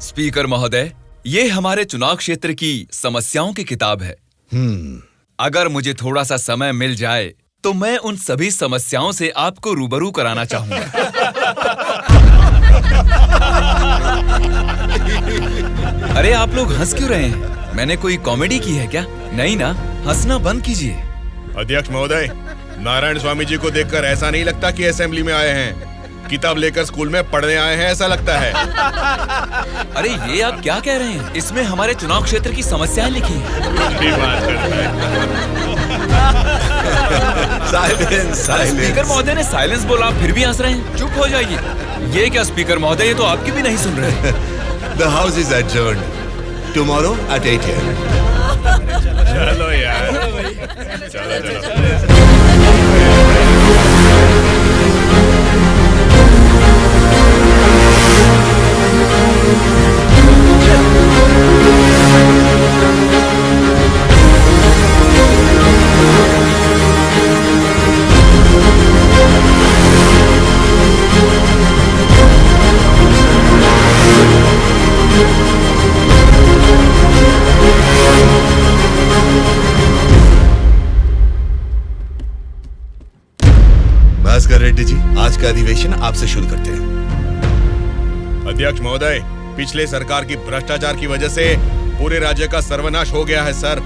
स्पीकर महोदय, ये हमारे चुनाव क्षेत्र की समस्याओं की किताब है। अगर मुझे थोड़ा सा समय मिल जाए तो मैं उन सभी समस्याओं से आपको रूबरू कराना चाहूंगा। अरे आप लोग हंस क्यों रहे हैं? मैंने कोई कॉमेडी की है क्या? नहीं ना, हंसना बंद कीजिए। अध्यक्ष महोदय, नारायण स्वामी जी को देखकर ऐसा नहीं लगता कि असेंबली में आए हैं, किताब लेकर स्कूल में पढ़ने आए हैं ऐसा लगता है। अरे ये आप क्या कह रहे हैं? इसमें हमारे चुनाव क्षेत्र की समस्याएं लिखी हैं। स्पीकर महोदय ने साइलेंस बोला, आप फिर भी हंस रहे हैं। चुप हो जाइए। ये क्या स्पीकर महोदय, ये तो आपकी भी नहीं सुन रहे। The house is adjourned. Tomorrow at 8 a.m. चलो यार, चलो। भास्कर रेड्डी जी, आज का अधिवेशन आपसे शुरू करते हैं। अध्यक्ष महोदय, पिछले सरकार की भ्रष्टाचार की वजह से पूरे राज्य का सर्वनाश हो गया है सर।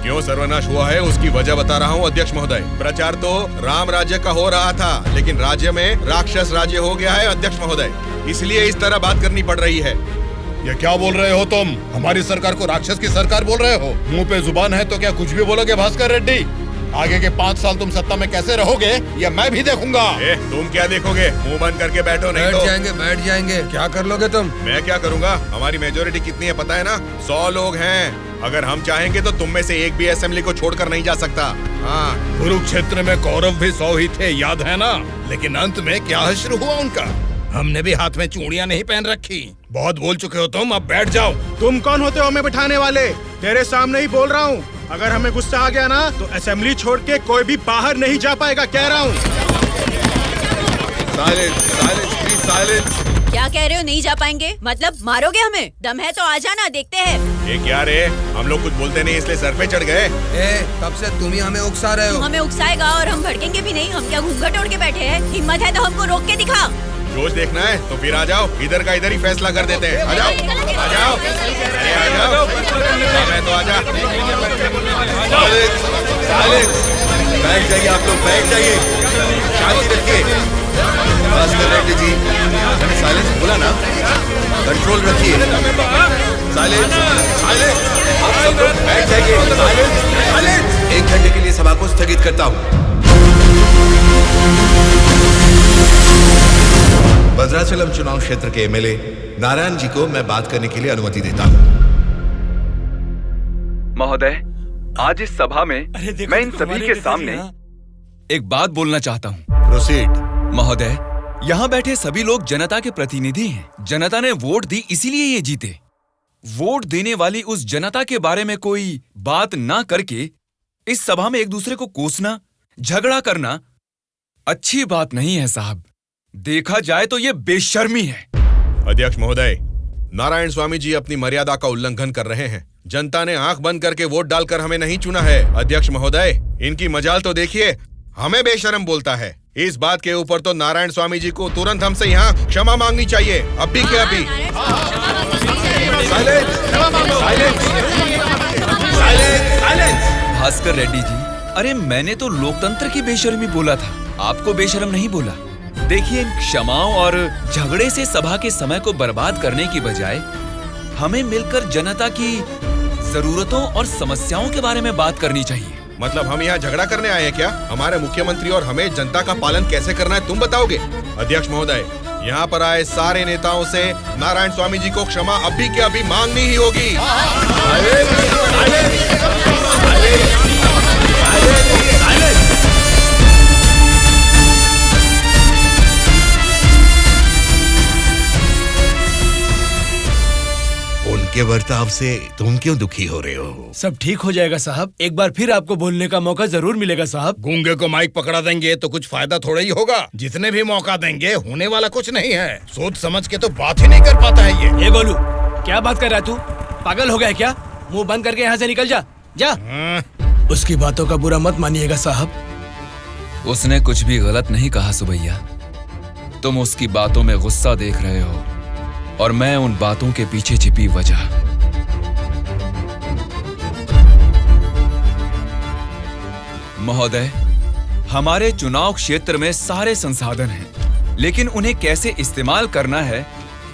क्यों सर्वनाश हुआ है उसकी वजह बता रहा हूँ अध्यक्ष महोदय। प्रचार तो राम राज्य का हो रहा था, लेकिन राज्य में राक्षस राज्य हो गया है अध्यक्ष महोदय, इसलिए इस तरह बात करनी पड़ रही है। ये क्या बोल रहे हो तुम? हमारी सरकार को राक्षस की सरकार बोल रहे हो? मुंह पे जुबान है तो क्या कुछ भी बोलोगे भास्कर रेड्डी? आगे के 5 साल तुम सत्ता में कैसे रहोगे ये मैं भी देखूंगा। तुम क्या देखोगे? मुंह बंद करके बैठो, नहीं तो बैठ जाएंगे। क्या कर लोगे तुम? मैं क्या करूंगा? हमारी मेजोरिटी कितनी है पता है ना? 100 लोग हैं। अगर हम चाहेंगे तो तुम में से एक भी असेंबली को छोड़कर नहीं जा सकता। हाँ, कुरुक्षेत्र में कौरव भी 100 ही थे, याद है ना? लेकिन अंत में क्या हश्र हुआ उनका? हमने भी हाथ में चूड़ियां नहीं पहन रखी। बहुत बोल चुके हो तुम, अब बैठ जाओ। तुम कौन होते हो हमें बिठाने वाले? तेरे सामने ही बोल रहा हूँ, अगर हमें गुस्सा आ गया ना तो असेंबली छोड़ के कोई भी बाहर नहीं जा पाएगा, कह रहा हूँ। क्या कह रहे हो? नहीं जा पाएंगे मतलब मारोगे हमें? दम है तो आ जाना, देखते हैं। ये क्या रे? हम लोग कुछ बोलते नहीं इसलिए सर पे चढ़ गए। तब से तुम ही हमें उकसा रहे हो। हमें उकसाएगा और हम भड़केंगे भी नहीं। हम क्या घूंघट ओढ़ के बैठे हैं? हिम्मत है तो हमको रोक के दिखा। रोज देखना है तो फिर आ जाओ, इधर का इधर ही फैसला कर देते हैं। आ जाओ, आ जाओ, अरे आ जाओ। मैं तो आ जा। बैठ जाइए आप लोग, बैठ जाइए, शांति रखिए। भास्कर रेड्डी जी, मैंने साइलेंस बोला ना, कंट्रोल रखिए। साइलेंस, साइलेंस, आप सब लोग बैठ जाइए। Silence, silence. 1 घंटे के लिए सभा को स्थगित करता हूँ। भद्राचलम चुनाव क्षेत्र के एमएलए नारायण जी को मैं बात करने के लिए अनुमति देता हूँ। महोदय, आज इस सभा में मैं इन सभी के सामने एक बात बोलना चाहता हूँ। प्रोसीड। महोदय, यहाँ बैठे सभी लोग जनता के प्रतिनिधि हैं। जनता ने वोट दी इसीलिए ये जीते। वोट देने वाली उस जनता के बारे में कोई बात ना करके इस सभा में एक दूसरे को कोसना, झगड़ा करना अच्छी बात नहीं है साहब। देखा जाए तो ये बेशर्मी है। अध्यक्ष महोदय, नारायण स्वामी जी अपनी मर्यादा का उल्लंघन कर रहे हैं। जनता ने आंख बंद करके वोट डालकर हमें नहीं चुना है। अध्यक्ष महोदय, इनकी मजाल तो देखिए, हमें बेशर्म बोलता है। इस बात के ऊपर तो नारायण स्वामी जी को तुरंत हमसे यहाँ क्षमा मांगनी चाहिए, अभी के अभी। भास्कर रेड्डी जी, अरे मैंने तो लोकतंत्र की बेशर्मी बोला था, आपको बेशर्म नहीं बोला। देखिए, इन क्षमाओं और झगड़े से सभा के समय को बर्बाद करने की बजाय हमें मिलकर जनता की जरूरतों और समस्याओं के बारे में बात करनी चाहिए। मतलब हम यहाँ झगड़ा करने आए हैं क्या? हमारे मुख्यमंत्री और हमें जनता का पालन कैसे करना है तुम बताओगे? अध्यक्ष महोदय, यहाँ पर आए सारे नेताओं से नारायण स्वामी जी को क्षमा अभी के अभी मांगनी ही होगी। उनके बर्ताव से तुम क्यों दुखी हो रहे हो? सब ठीक हो जाएगा साहब, एक बार फिर आपको बोलने का मौका जरूर मिलेगा साहब। गूंगे को माइक पकड़ा देंगे तो कुछ फायदा थोड़ा ही होगा। जितने भी मौका देंगे होने वाला कुछ नहीं है। सोच समझ के तो बात ही नहीं कर पाता है ये गोलू, क्या बात कर रहा है तू? पागल हो गया क्या? मुंह बंद करके यहाँ से निकल जा, जा। उसकी बातों का बुरा मत मानिएगा साहब। उसने कुछ भी गलत नहीं कहा सुबैया। तुम उसकी बातों में गुस्सा देख रहे हो और मैं उन बातों के पीछे छिपी वजह। महोदय, हमारे चुनाव क्षेत्र में सारे संसाधन हैं, लेकिन उन्हें कैसे इस्तेमाल करना है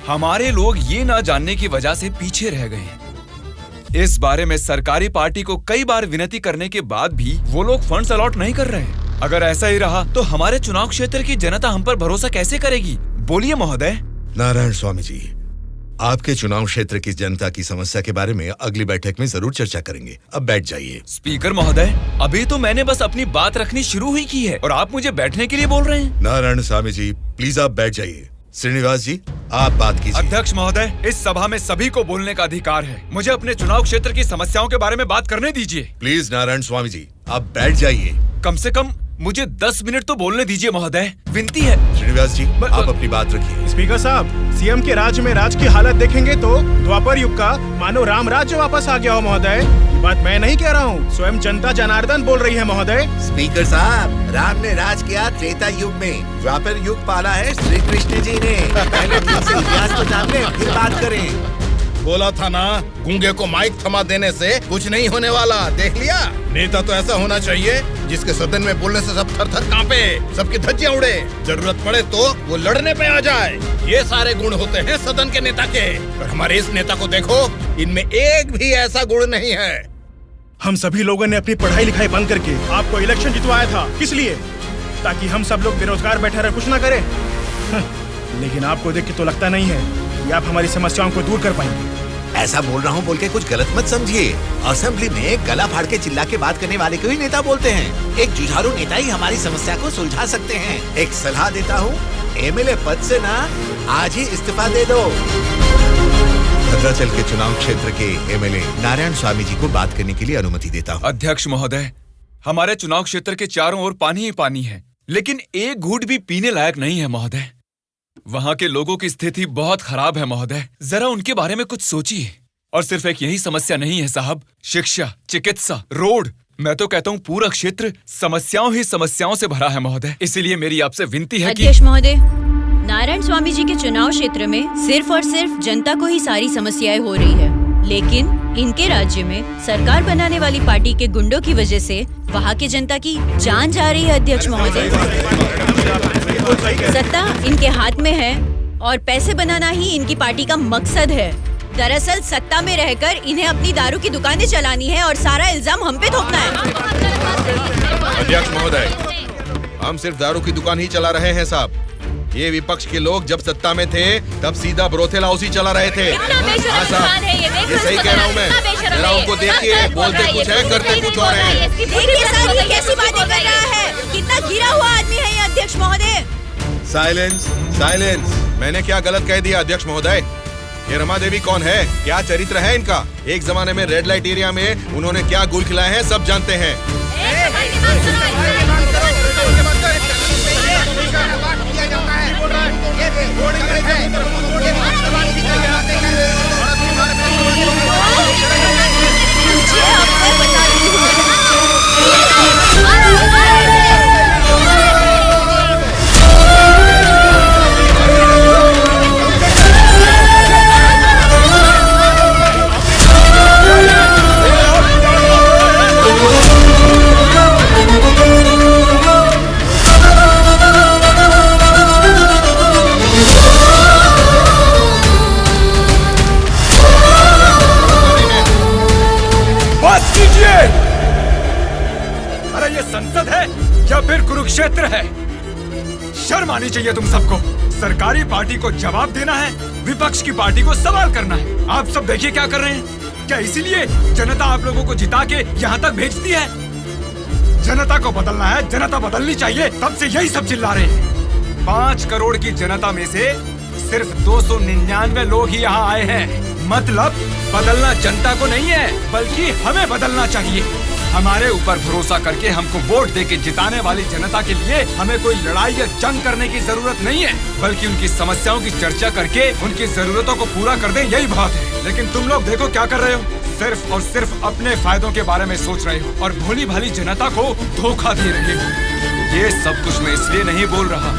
हमारे लोग ये ना जानने की वजह से पीछे रह गए हैं। इस बारे में सरकारी पार्टी को कई बार विनती करने के बाद भी वो लोग फंड्स अलॉट नहीं कर रहे हैं। अगर ऐसा ही रहा तो हमारे चुनाव क्षेत्र की जनता हम पर भरोसा कैसे करेगी? बोलिए महोदय। नारायण स्वामी जी, आपके चुनाव क्षेत्र की जनता की समस्या के बारे में अगली बैठक में जरूर चर्चा करेंगे। अब बैठ जाइए। स्पीकर महोदय, अभी तो मैंने बस अपनी बात रखनी शुरू ही की है और आप मुझे बैठने के लिए बोल रहे हैं। नारायण स्वामी जी, प्लीज आप बैठ जाइए। श्रीनिवास जी, आप बात कीजिए। अध्यक्ष महोदय, इस सभा में सभी को बोलने का अधिकार है। मुझे अपने चुनाव क्षेत्र की समस्याओं के बारे में बात करने दीजिए। प्लीज नारायण स्वामी जी, आप बैठ जाइए। कम से कम मुझे 10 मिनट तो बोलने दीजिए महोदय, विनती है। श्रीनिवास जी, आप अपनी बात रखिए। स्पीकर साहब, सीएम के राज्य में राज की हालत देखेंगे तो द्वापर युग का मानो राम राज्य वापस आ गया हो महोदय। ये बात मैं नहीं कह रहा हूँ, स्वयं जनता जनार्दन बोल रही है महोदय। स्पीकर साहब, राम ने राज किया त्रेता युग में, द्वापर युग पाला है श्री कृष्ण जी ने। पहले ठीक से इतिहास को जान ले, फिर बात करें। बोला था ना, गूंगे को माइक थमा देने से कुछ नहीं होने वाला। देख लिया, नेता तो ऐसा होना चाहिए जिसके सदन में बोलने से सब थर थर कांपे, सबकी धज्जियां उड़े, जरूरत पड़े तो वो लड़ने पे आ जाए। ये सारे गुण होते हैं सदन के नेता के। और हमारे इस नेता को देखो, इनमें एक भी ऐसा गुण नहीं है। हम सभी लोगों ने अपनी पढ़ाई लिखाई बंद करके आपको इलेक्शन जितवाया था। किस लिए? ताकि हम सब लोग बेरोजगार बैठे रहे, कुछ ना करें। लेकिन आपको देख के तो लगता नहीं है कि आप हमारी समस्याओं को दूर कर पाएंगे। ऐसा बोल रहा हूँ बोल के कुछ गलत मत समझिए। असेंबली में गला फाड़ के चिल्ला के बात करने वाले को ही नेता बोलते हैं। एक जुझारू नेता ही हमारी समस्या को सुलझा सकते हैं। एक सलाह देता हूँ, एमएलए पद से ना आज ही इस्तीफा दे दो। भद्राचल के चुनाव क्षेत्र के एमएलए नारायण स्वामी जी को बात करने के लिए अनुमति देता हूँ। अध्यक्ष महोदय, हमारे चुनाव क्षेत्र के चारों ओर पानी ही पानी है, लेकिन एक घूंट भी पीने लायक नहीं है महोदय। वहाँ के लोगों की स्थिति बहुत खराब है महोदय, जरा उनके बारे में कुछ सोचिए। और सिर्फ एक यही समस्या नहीं है साहब, शिक्षा, चिकित्सा, रोड, मैं तो कहता हूँ पूरा क्षेत्र समस्याओं ही समस्याओं से भरा है महोदय। इसीलिए मेरी आपसे विनती है कि अध्यक्ष महोदय, नारायण स्वामी जी के चुनाव क्षेत्र में सिर्फ और सिर्फ जनता को ही सारी समस्याएं हो रही है, लेकिन इनके राज्य में सरकार बनाने वाली पार्टी के गुंडों की वजह से वहाँ के जनता की जान जा रही है। अध्यक्ष महोदय, सत्ता इनके हाथ में है और पैसे बनाना ही इनकी पार्टी का मकसद है। दरअसल सत्ता में रहकर इन्हें अपनी दारू की दुकानें चलानी है और सारा इल्जाम हम पे थोपना है। अध्यक्ष महोदय, हम सिर्फ दारू की दुकान ही चला रहे हैं साहब। ये विपक्ष के लोग जब सत्ता में थे तब सीधा ब्रोथेल हाउस ही चला रहे थे। हाँ साहब, ये सही कह रहा हूँ मैं। जरा उनको देखिए, बोलते कुछ है, करते कुछ और है। देखिए सर, ये कैसी बातें कर रहा है, कितना गिरा हुआ आदमी है ये अध्यक्ष महोदय। Silence, silence. मैंने क्या गलत कह दिया अध्यक्ष महोदय? ये रमा देवी कौन है, क्या चरित्र है इनका? एक जमाने में रेड लाइट एरिया में उन्होंने क्या गुल खिलाए हैं सब जानते हैं। अरे ये संसद है या फिर कुरुक्षेत्र है? शर्म आनी चाहिए तुम सबको। सरकारी पार्टी को जवाब देना है, विपक्ष की पार्टी को सवाल करना है। आप सब देखिए क्या कर रहे हैं। क्या इसीलिए जनता आप लोगों को जिता के यहाँ तक भेजती है? जनता को बदलना है, जनता बदलनी चाहिए, तब से यही सब चिल्ला रहे हैं। 5 करोड़ की जनता में से सिर्फ 299 लोग ही यहाँ आए हैं। मतलब बदलना जनता को नहीं है, बल्कि हमें बदलना चाहिए। हमारे ऊपर भरोसा करके हमको वोट देके जिताने वाली जनता के लिए हमें कोई लड़ाई या जंग करने की जरूरत नहीं है, बल्कि उनकी समस्याओं की चर्चा करके उनकी जरूरतों को पूरा कर दें, यही बहुत है। लेकिन तुम लोग देखो क्या कर रहे हो, सिर्फ और सिर्फ अपने फायदों के बारे में सोच रहे हो और भोली भाली जनता को धोखा दे रहे हो। ये सब कुछ मैं इसलिए नहीं बोल रहा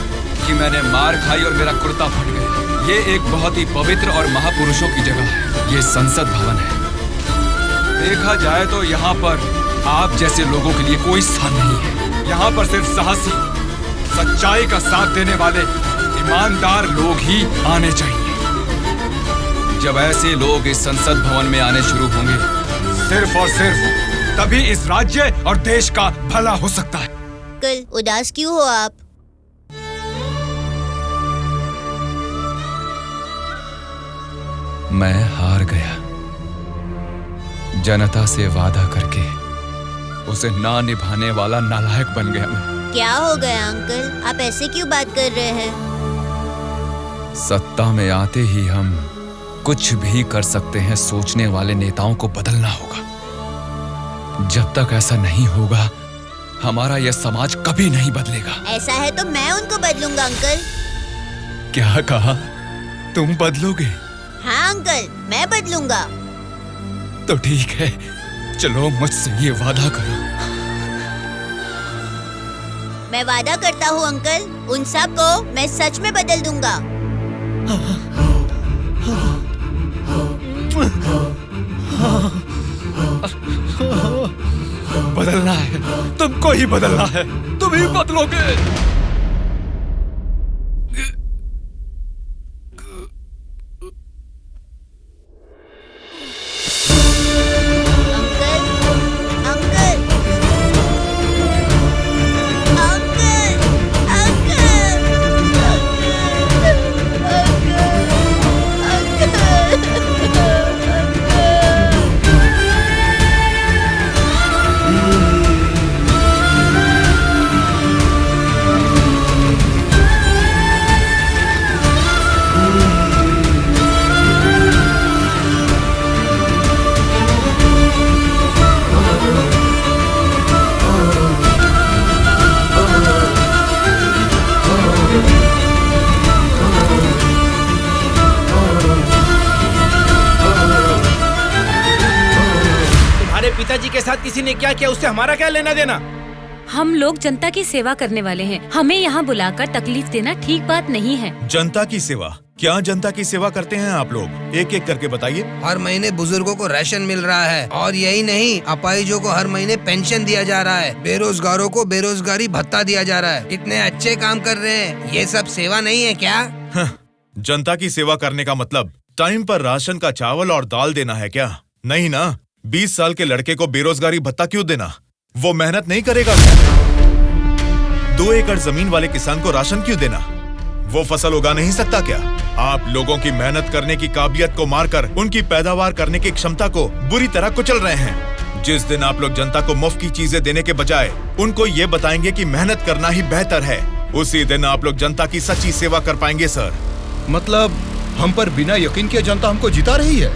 कि मैंने मार खाई और मेरा कुर्ता फट गया। ये एक बहुत ही पवित्र और महापुरुषों की जगह है, ये संसद भवन है। देखा जाए तो यहाँ पर आप जैसे लोगों के लिए कोई स्थान नहीं है। यहाँ पर सिर्फ साहसी, सच्चाई का साथ देने वाले ईमानदार लोग ही आने चाहिए। जब ऐसे लोग इस संसद भवन में आने शुरू होंगे, सिर्फ और सिर्फ तभी इस राज्य और देश का भला हो सकता है। कल उदास क्यों हो आप? मैं हार गया। जनता से वादा करके उसे ना निभाने वाला नालायक बन गया मैं। क्या हो गया अंकल, आप ऐसे क्यों बात कर रहे हैं? सत्ता में आते ही हम कुछ भी कर सकते हैं सोचने वाले नेताओं को बदलना होगा। जब तक ऐसा नहीं होगा, हमारा यह समाज कभी नहीं बदलेगा। ऐसा है तो मैं उनको बदलूंगा अंकल। क्या कहा? तुम बदलोगे? हाँ अंकल, मैं बदलूंगा। तो ठीक है, चलो मुझसे ये वादा करो। मैं वादा करता हूँ अंकल, उन सब को मैं सच में बदल दूंगा। बदलना है, तुमको ही बदलना है, तुम ही बदलोगे। साथ किसी ने क्या किया उससे हमारा क्या लेना देना? हम लोग जनता की सेवा करने वाले हैं। हमें यहाँ बुलाकर तकलीफ देना ठीक बात नहीं है। जनता की सेवा? क्या जनता की सेवा करते हैं आप लोग? एक एक करके बताइए। हर महीने बुजुर्गों को राशन मिल रहा है, और यही नहीं, अपाहिजों को हर महीने पेंशन दिया जा रहा है, बेरोजगारों को बेरोजगारी भत्ता दिया जा रहा है। इतने अच्छे काम कर रहे हैं, ये सब सेवा नहीं है क्या? जनता की सेवा करने का मतलब टाइम पर राशन का चावल और दाल देना है क्या? नहीं ना। 20 साल के लड़के को बेरोजगारी भत्ता क्यों देना? वो मेहनत नहीं करेगा? 2 एकड़ जमीन वाले किसान को राशन क्यों देना? वो फसल उगा नहीं सकता क्या? आप लोगों की मेहनत करने की काबिलियत को मारकर उनकी पैदावार करने की क्षमता को बुरी तरह कुचल रहे हैं। जिस दिन आप लोग जनता को मुफ्त की चीजें देने के बजाय उनको ये बताएंगे कि मेहनत करना ही बेहतर है, उसी दिन आप लोग जनता की सच्ची सेवा कर पाएंगे सर। मतलब हम पर बिना यकीन के जनता हमको जिता रही है।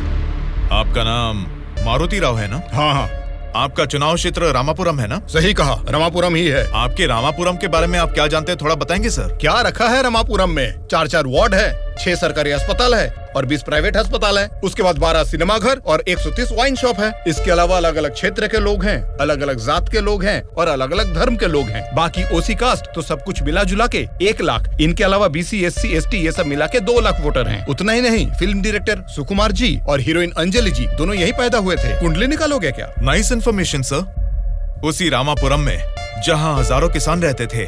आपका नाम मारुति राव है ना? हाँ हाँ। आपका चुनाव क्षेत्र रामापुरम है ना? सही कहा, रामापुरम ही है। आपके रामापुरम के बारे में आप क्या जानते हैं, थोड़ा बताएंगे सर? क्या रखा है रामापुरम में? 4 वार्ड है, 6 सरकारी अस्पताल है और 20 प्राइवेट अस्पताल है। उसके बाद 12 सिनेमा घर और 130 वाइन शॉप है। इसके अलावा अलग अलग क्षेत्र के लोग हैं, अलग अलग जात के लोग हैं और अलग अलग धर्म के लोग हैं। बाकी ओसी कास्ट तो सब कुछ मिला जुला के 1 लाख। इनके अलावा BC SC ST ये सब मिला के 2 लाख वोटर हैं। उतना ही नहीं, फिल्म डायरेक्टर सुकुमार जी और हीरोइन अंजलि जी दोनों यही पैदा हुए थे। कुंडली निकालोगे क्या? Nice information sir. उसी रामापुरम में जहाँ हजारों किसान रहते थे,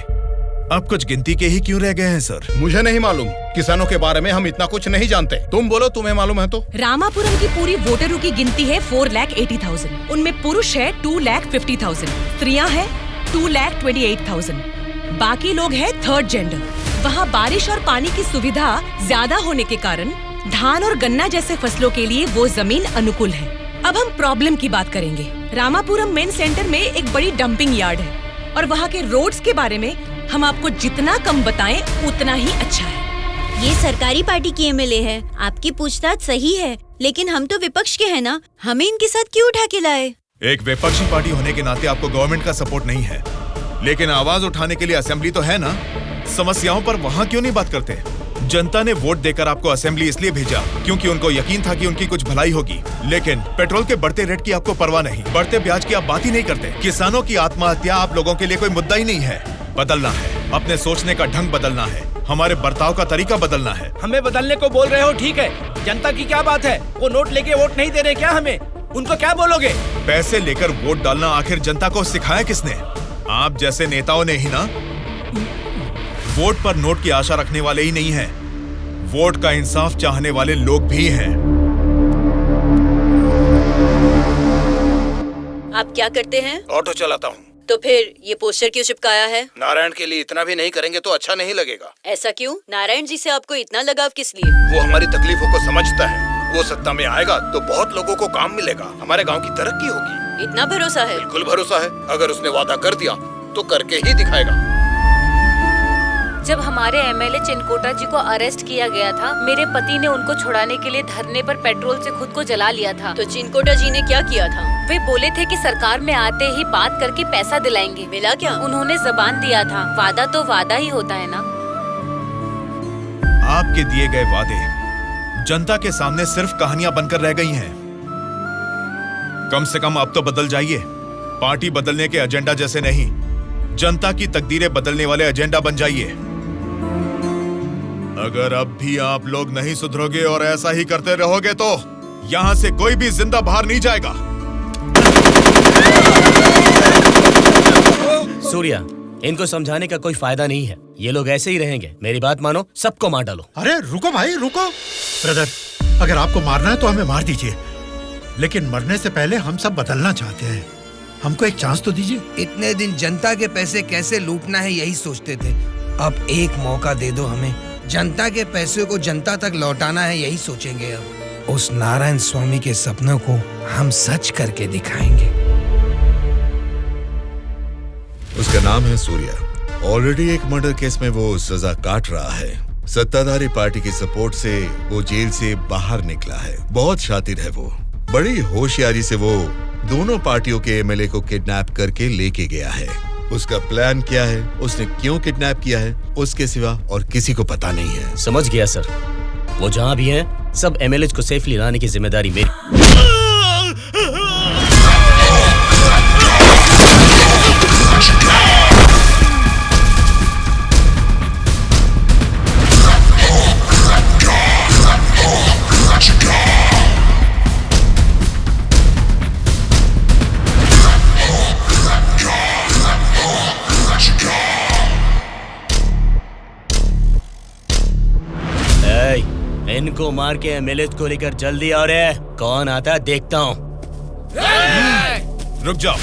अब कुछ गिनती के ही क्यों रह गए हैं सर? मुझे नहीं मालूम, किसानों के बारे में हम इतना कुछ नहीं जानते। तुम बोलो, तुम्हें मालूम है तो? रामापुरम की पूरी वोटरों की गिनती है 4,80,000। उनमें पुरुष है 2,50,000, स्त्रियां हैं 2,28,000। बाकी लोग हैं 3rd जेंडर। वहाँ बारिश और पानी की सुविधा ज्यादा होने के कारण धान और गन्ना जैसे फसलों के लिए वो जमीन अनुकूल है। अब हम प्रॉब्लम की बात करेंगे। रामापुरम मेन सेंटर में एक बड़ी डंपिंग यार्ड है और वहाँ के रोड्स के बारे में हम आपको जितना कम बताएं उतना ही अच्छा है। ये सरकारी पार्टी की MLA है, आपकी पूछताछ सही है, लेकिन हम तो विपक्ष के हैं ना, हमें इनके साथ क्यों उठा के लाए? एक विपक्षी पार्टी होने के नाते आपको गवर्नमेंट का सपोर्ट नहीं है, लेकिन आवाज उठाने के लिए असेंबली तो है ना। समस्याओं पर वहाँ क्यों नहीं बात करते? जनता ने वोट देकर आपको असेंबली इसलिए भेजा क्योंकि उनको यकीन था कि उनकी कुछ भलाई होगी, लेकिन पेट्रोल के बढ़ते रेट की आपको परवाह नहीं, बढ़ते ब्याज की आप बात ही नहीं करते। किसानों की आत्महत्या आप लोगों के लिए कोई मुद्दा ही नहीं है। बदलना है, अपने सोचने का ढंग बदलना है, हमारे बर्ताव का तरीका बदलना है। हमें बदलने को बोल रहे हो, ठीक है, जनता की क्या बात है? वो नोट लेके वोट नहीं दे रहे क्या हमें? उनको क्या बोलोगे? पैसे लेकर वोट डालना आखिर जनता को सिखाया किसने? आप जैसे नेताओं ने ही ना। वोट पर नोट की आशा रखने वाले ही नहीं हैं, वोट का इंसाफ चाहने वाले लोग भी हैं। आप क्या करते हैं? ऑटो चलाता हूँ। तो फिर ये पोस्टर क्यों चिपकाया है? नारायण के लिए इतना भी नहीं करेंगे तो अच्छा नहीं लगेगा। ऐसा क्यों? नारायण जी से आपको इतना लगाव किस लिए? वो हमारी तकलीफों को समझता है। वो सत्ता में आएगा तो बहुत लोगों को काम मिलेगा, हमारे गांव की तरक्की होगी। इतना भरोसा है? बिल्कुल भरोसा है। अगर उसने वादा कर दिया तो करके ही दिखाएगा। जब हमारे MLA चिनकोटा जी को अरेस्ट किया गया था, मेरे पति ने उनको छुड़ाने के लिए धरने पर पेट्रोल से खुद को जला लिया था। तो चिनकोटा जी ने क्या किया था? वे बोले थे कि सरकार में आते ही बात करके पैसा दिलाएंगे। मिला क्या? उन्होंने जबान दिया था। वादा तो वादा ही होता है ना। आपके दिए गए वादे जनता के सामने सिर्फ कहानियां बनकर रह गई हैं। कम से कम अब तो बदल जाइए। पार्टी बदलने के एजेंडा जैसे नहीं, जनता की तकदीरें बदलने वाले एजेंडा बन जाइए। अगर अब भी आप लोग नहीं सुधरोगे और ऐसा ही करते रहोगे तो यहाँ से कोई भी जिंदा बाहर नहीं जाएगा। सूर्या, इनको समझाने का कोई फायदा नहीं है, ये लोग ऐसे ही रहेंगे। मेरी बात मानो, सबको मार डालो। अरे रुको भाई, रुको। ब्रदर, अगर आपको मारना है तो हमें मार दीजिए, लेकिन मरने से पहले हम सब बदलना चाहते हैं। हमको एक चांस तो दीजिए। इतने दिन जनता के पैसे कैसे लूटना है यही सोचते थे, अब एक मौका दे दो हमें। जनता के पैसे को जनता तक लौटाना है यही सोचेंगे। अब उस नारायण स्वामी के सपनों को हम सच करके दिखाएंगे। उसका नाम है सूर्या। ऑलरेडी एक मर्डर केस में वो सजा काट रहा है। सत्ताधारी पार्टी की सपोर्ट से वो जेल से बाहर निकला है। बहुत शातिर है वो। बड़ी होशियारी से वो दोनों पार्टियों के MLA को किडनैप करके लेके गया है। उसका प्लान क्या है, उसने क्यों किडनैप किया है, उसके सिवा और किसी को पता नहीं है। समझ गया सर। वो जहाँ भी हैं, सब MLAs को सेफली लाने की जिम्मेदारी मेरी। सबको मार के एमएलए को लेकर जल्दी आ रहे हैं। कौन आता है देखता हूँ। रुक जाओ।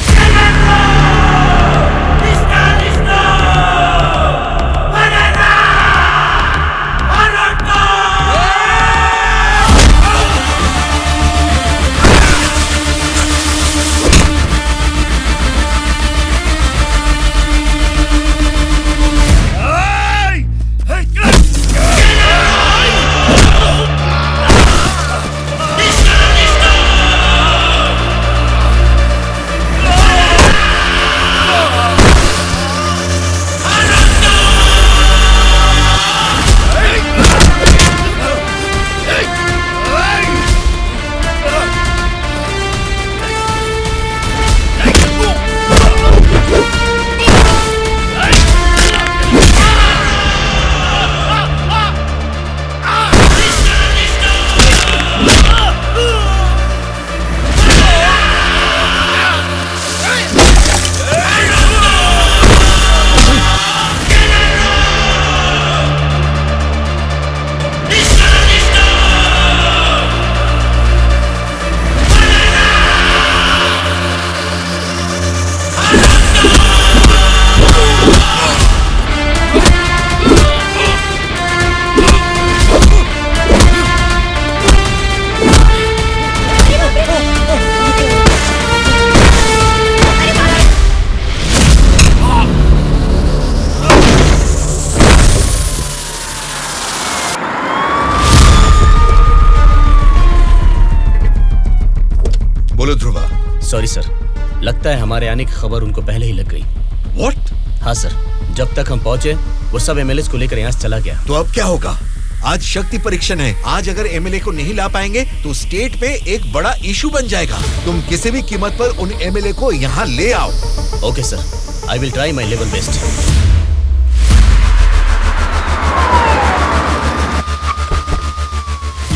सॉरी सर, लगता है हमारे आने की खबर उनको पहले ही लग गई। What? हाँ सर, जब तक हम पहुंचे वो सब एमएलए को लेकर यहाँ से चला गया। तो अब क्या होगा? आज शक्ति परीक्षण है। आज अगर एमएलए को नहीं ला पाएंगे तो स्टेट पे एक बड़ा इशू बन जाएगा। तुम किसी भी कीमत पर उन एमएलए को यहाँ ले आओ। Okay sir, I will try my level best.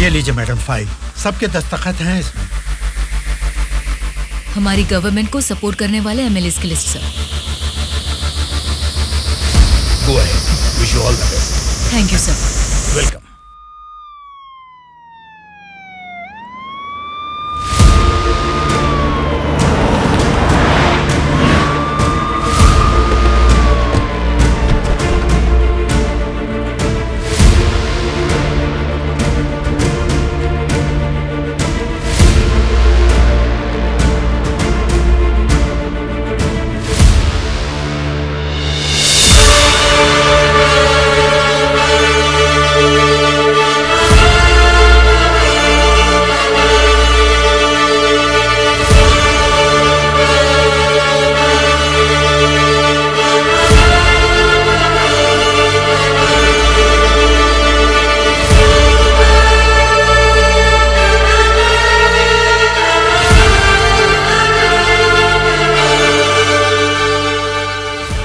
ये लीजिए मैडम फाइल, सबके दस्तखत हैं इसमें। हमारी गवर्नमेंट को सपोर्ट करने वाले एमएलए की list sir. Go ahead, wish you all the best. Thank you sir. Welcome.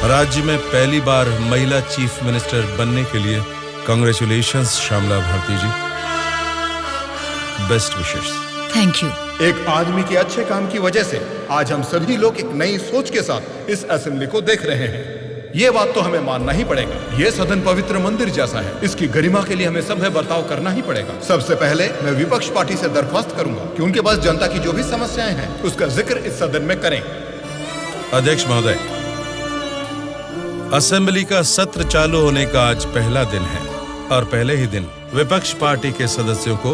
राज्य में पहली बार महिला चीफ मिनिस्टर बनने के लिए congratulations Shyamala Bharati ji. Best wishes. Thank you. एक आदमी के अच्छे काम की वजह से आज हम सभी लोग एक नई सोच के साथ इस असेंबली को देख रहे हैं। ये बात तो हमें मानना ही पड़ेगा। ये सदन पवित्र मंदिर जैसा है। इसकी गरिमा के लिए हमें सभ्य बर्ताव करना ही पड़ेगा। सबसे पहले मैं विपक्ष पार्टी से दरख्वास्त करूंगा कि उनके पास जनता की जो भी समस्याएं हैं उसका जिक्र इस सदन में करें। अध्यक्ष महोदय, असेंबली का सत्र चालू होने का आज पहला दिन है और पहले ही दिन विपक्ष पार्टी के सदस्यों को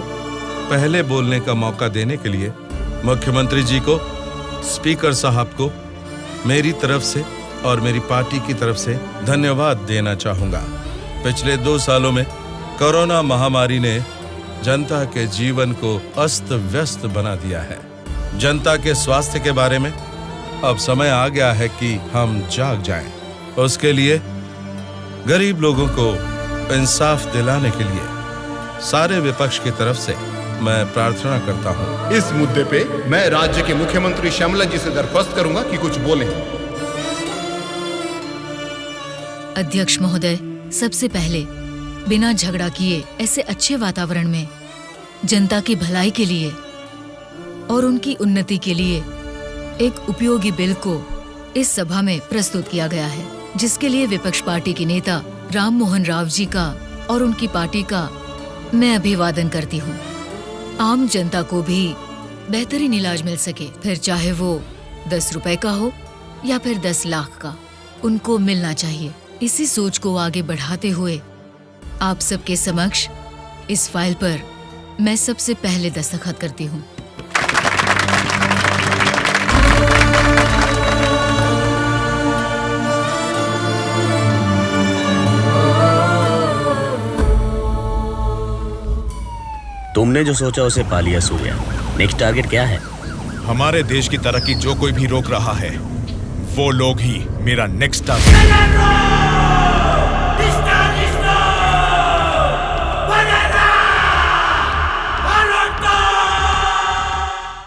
पहले बोलने का मौका देने के लिए मुख्यमंत्री जी को, स्पीकर साहब को मेरी तरफ से और मेरी पार्टी की तरफ से धन्यवाद देना चाहूंगा। पिछले 2 सालों में कोरोना महामारी ने जनता के जीवन को अस्त व्यस्त बना दिया है। जनता के स्वास्थ्य के बारे में अब समय आ गया है कि हम जाग जाएं। उसके लिए गरीब लोगों को इंसाफ दिलाने के लिए सारे विपक्ष की तरफ से मैं प्रार्थना करता हूं। इस मुद्दे पे मैं राज्य के मुख्यमंत्री श्यामला जी से दरख्वास्त करूंगा कि कुछ बोलें। अध्यक्ष महोदय, सबसे पहले बिना झगड़ा किए ऐसे अच्छे वातावरण में जनता की भलाई के लिए और उनकी उन्नति के लिए एक उपयोगी बिल को इस सभा में प्रस्तुत किया गया है, जिसके लिए विपक्ष पार्टी के नेता राम मोहन राव जी का और उनकी पार्टी का मैं अभिवादन करती हूँ आम जनता को भी बेहतरीन इलाज मिल सके, फिर चाहे वो 10 रुपए का हो या फिर 10 लाख का, उनको मिलना चाहिए। इसी सोच को आगे बढ़ाते हुए आप सबके समक्ष इस फाइल पर मैं सबसे पहले दस्तखत करती हूँ। तुमने जो सोचा उसे पा लिया सूर्या। नेक्स्ट टारगेट क्या है? हमारे देश की तरक्की जो कोई भी रोक रहा है वो लोग ही मेरा नेक्स्ट टारगेट।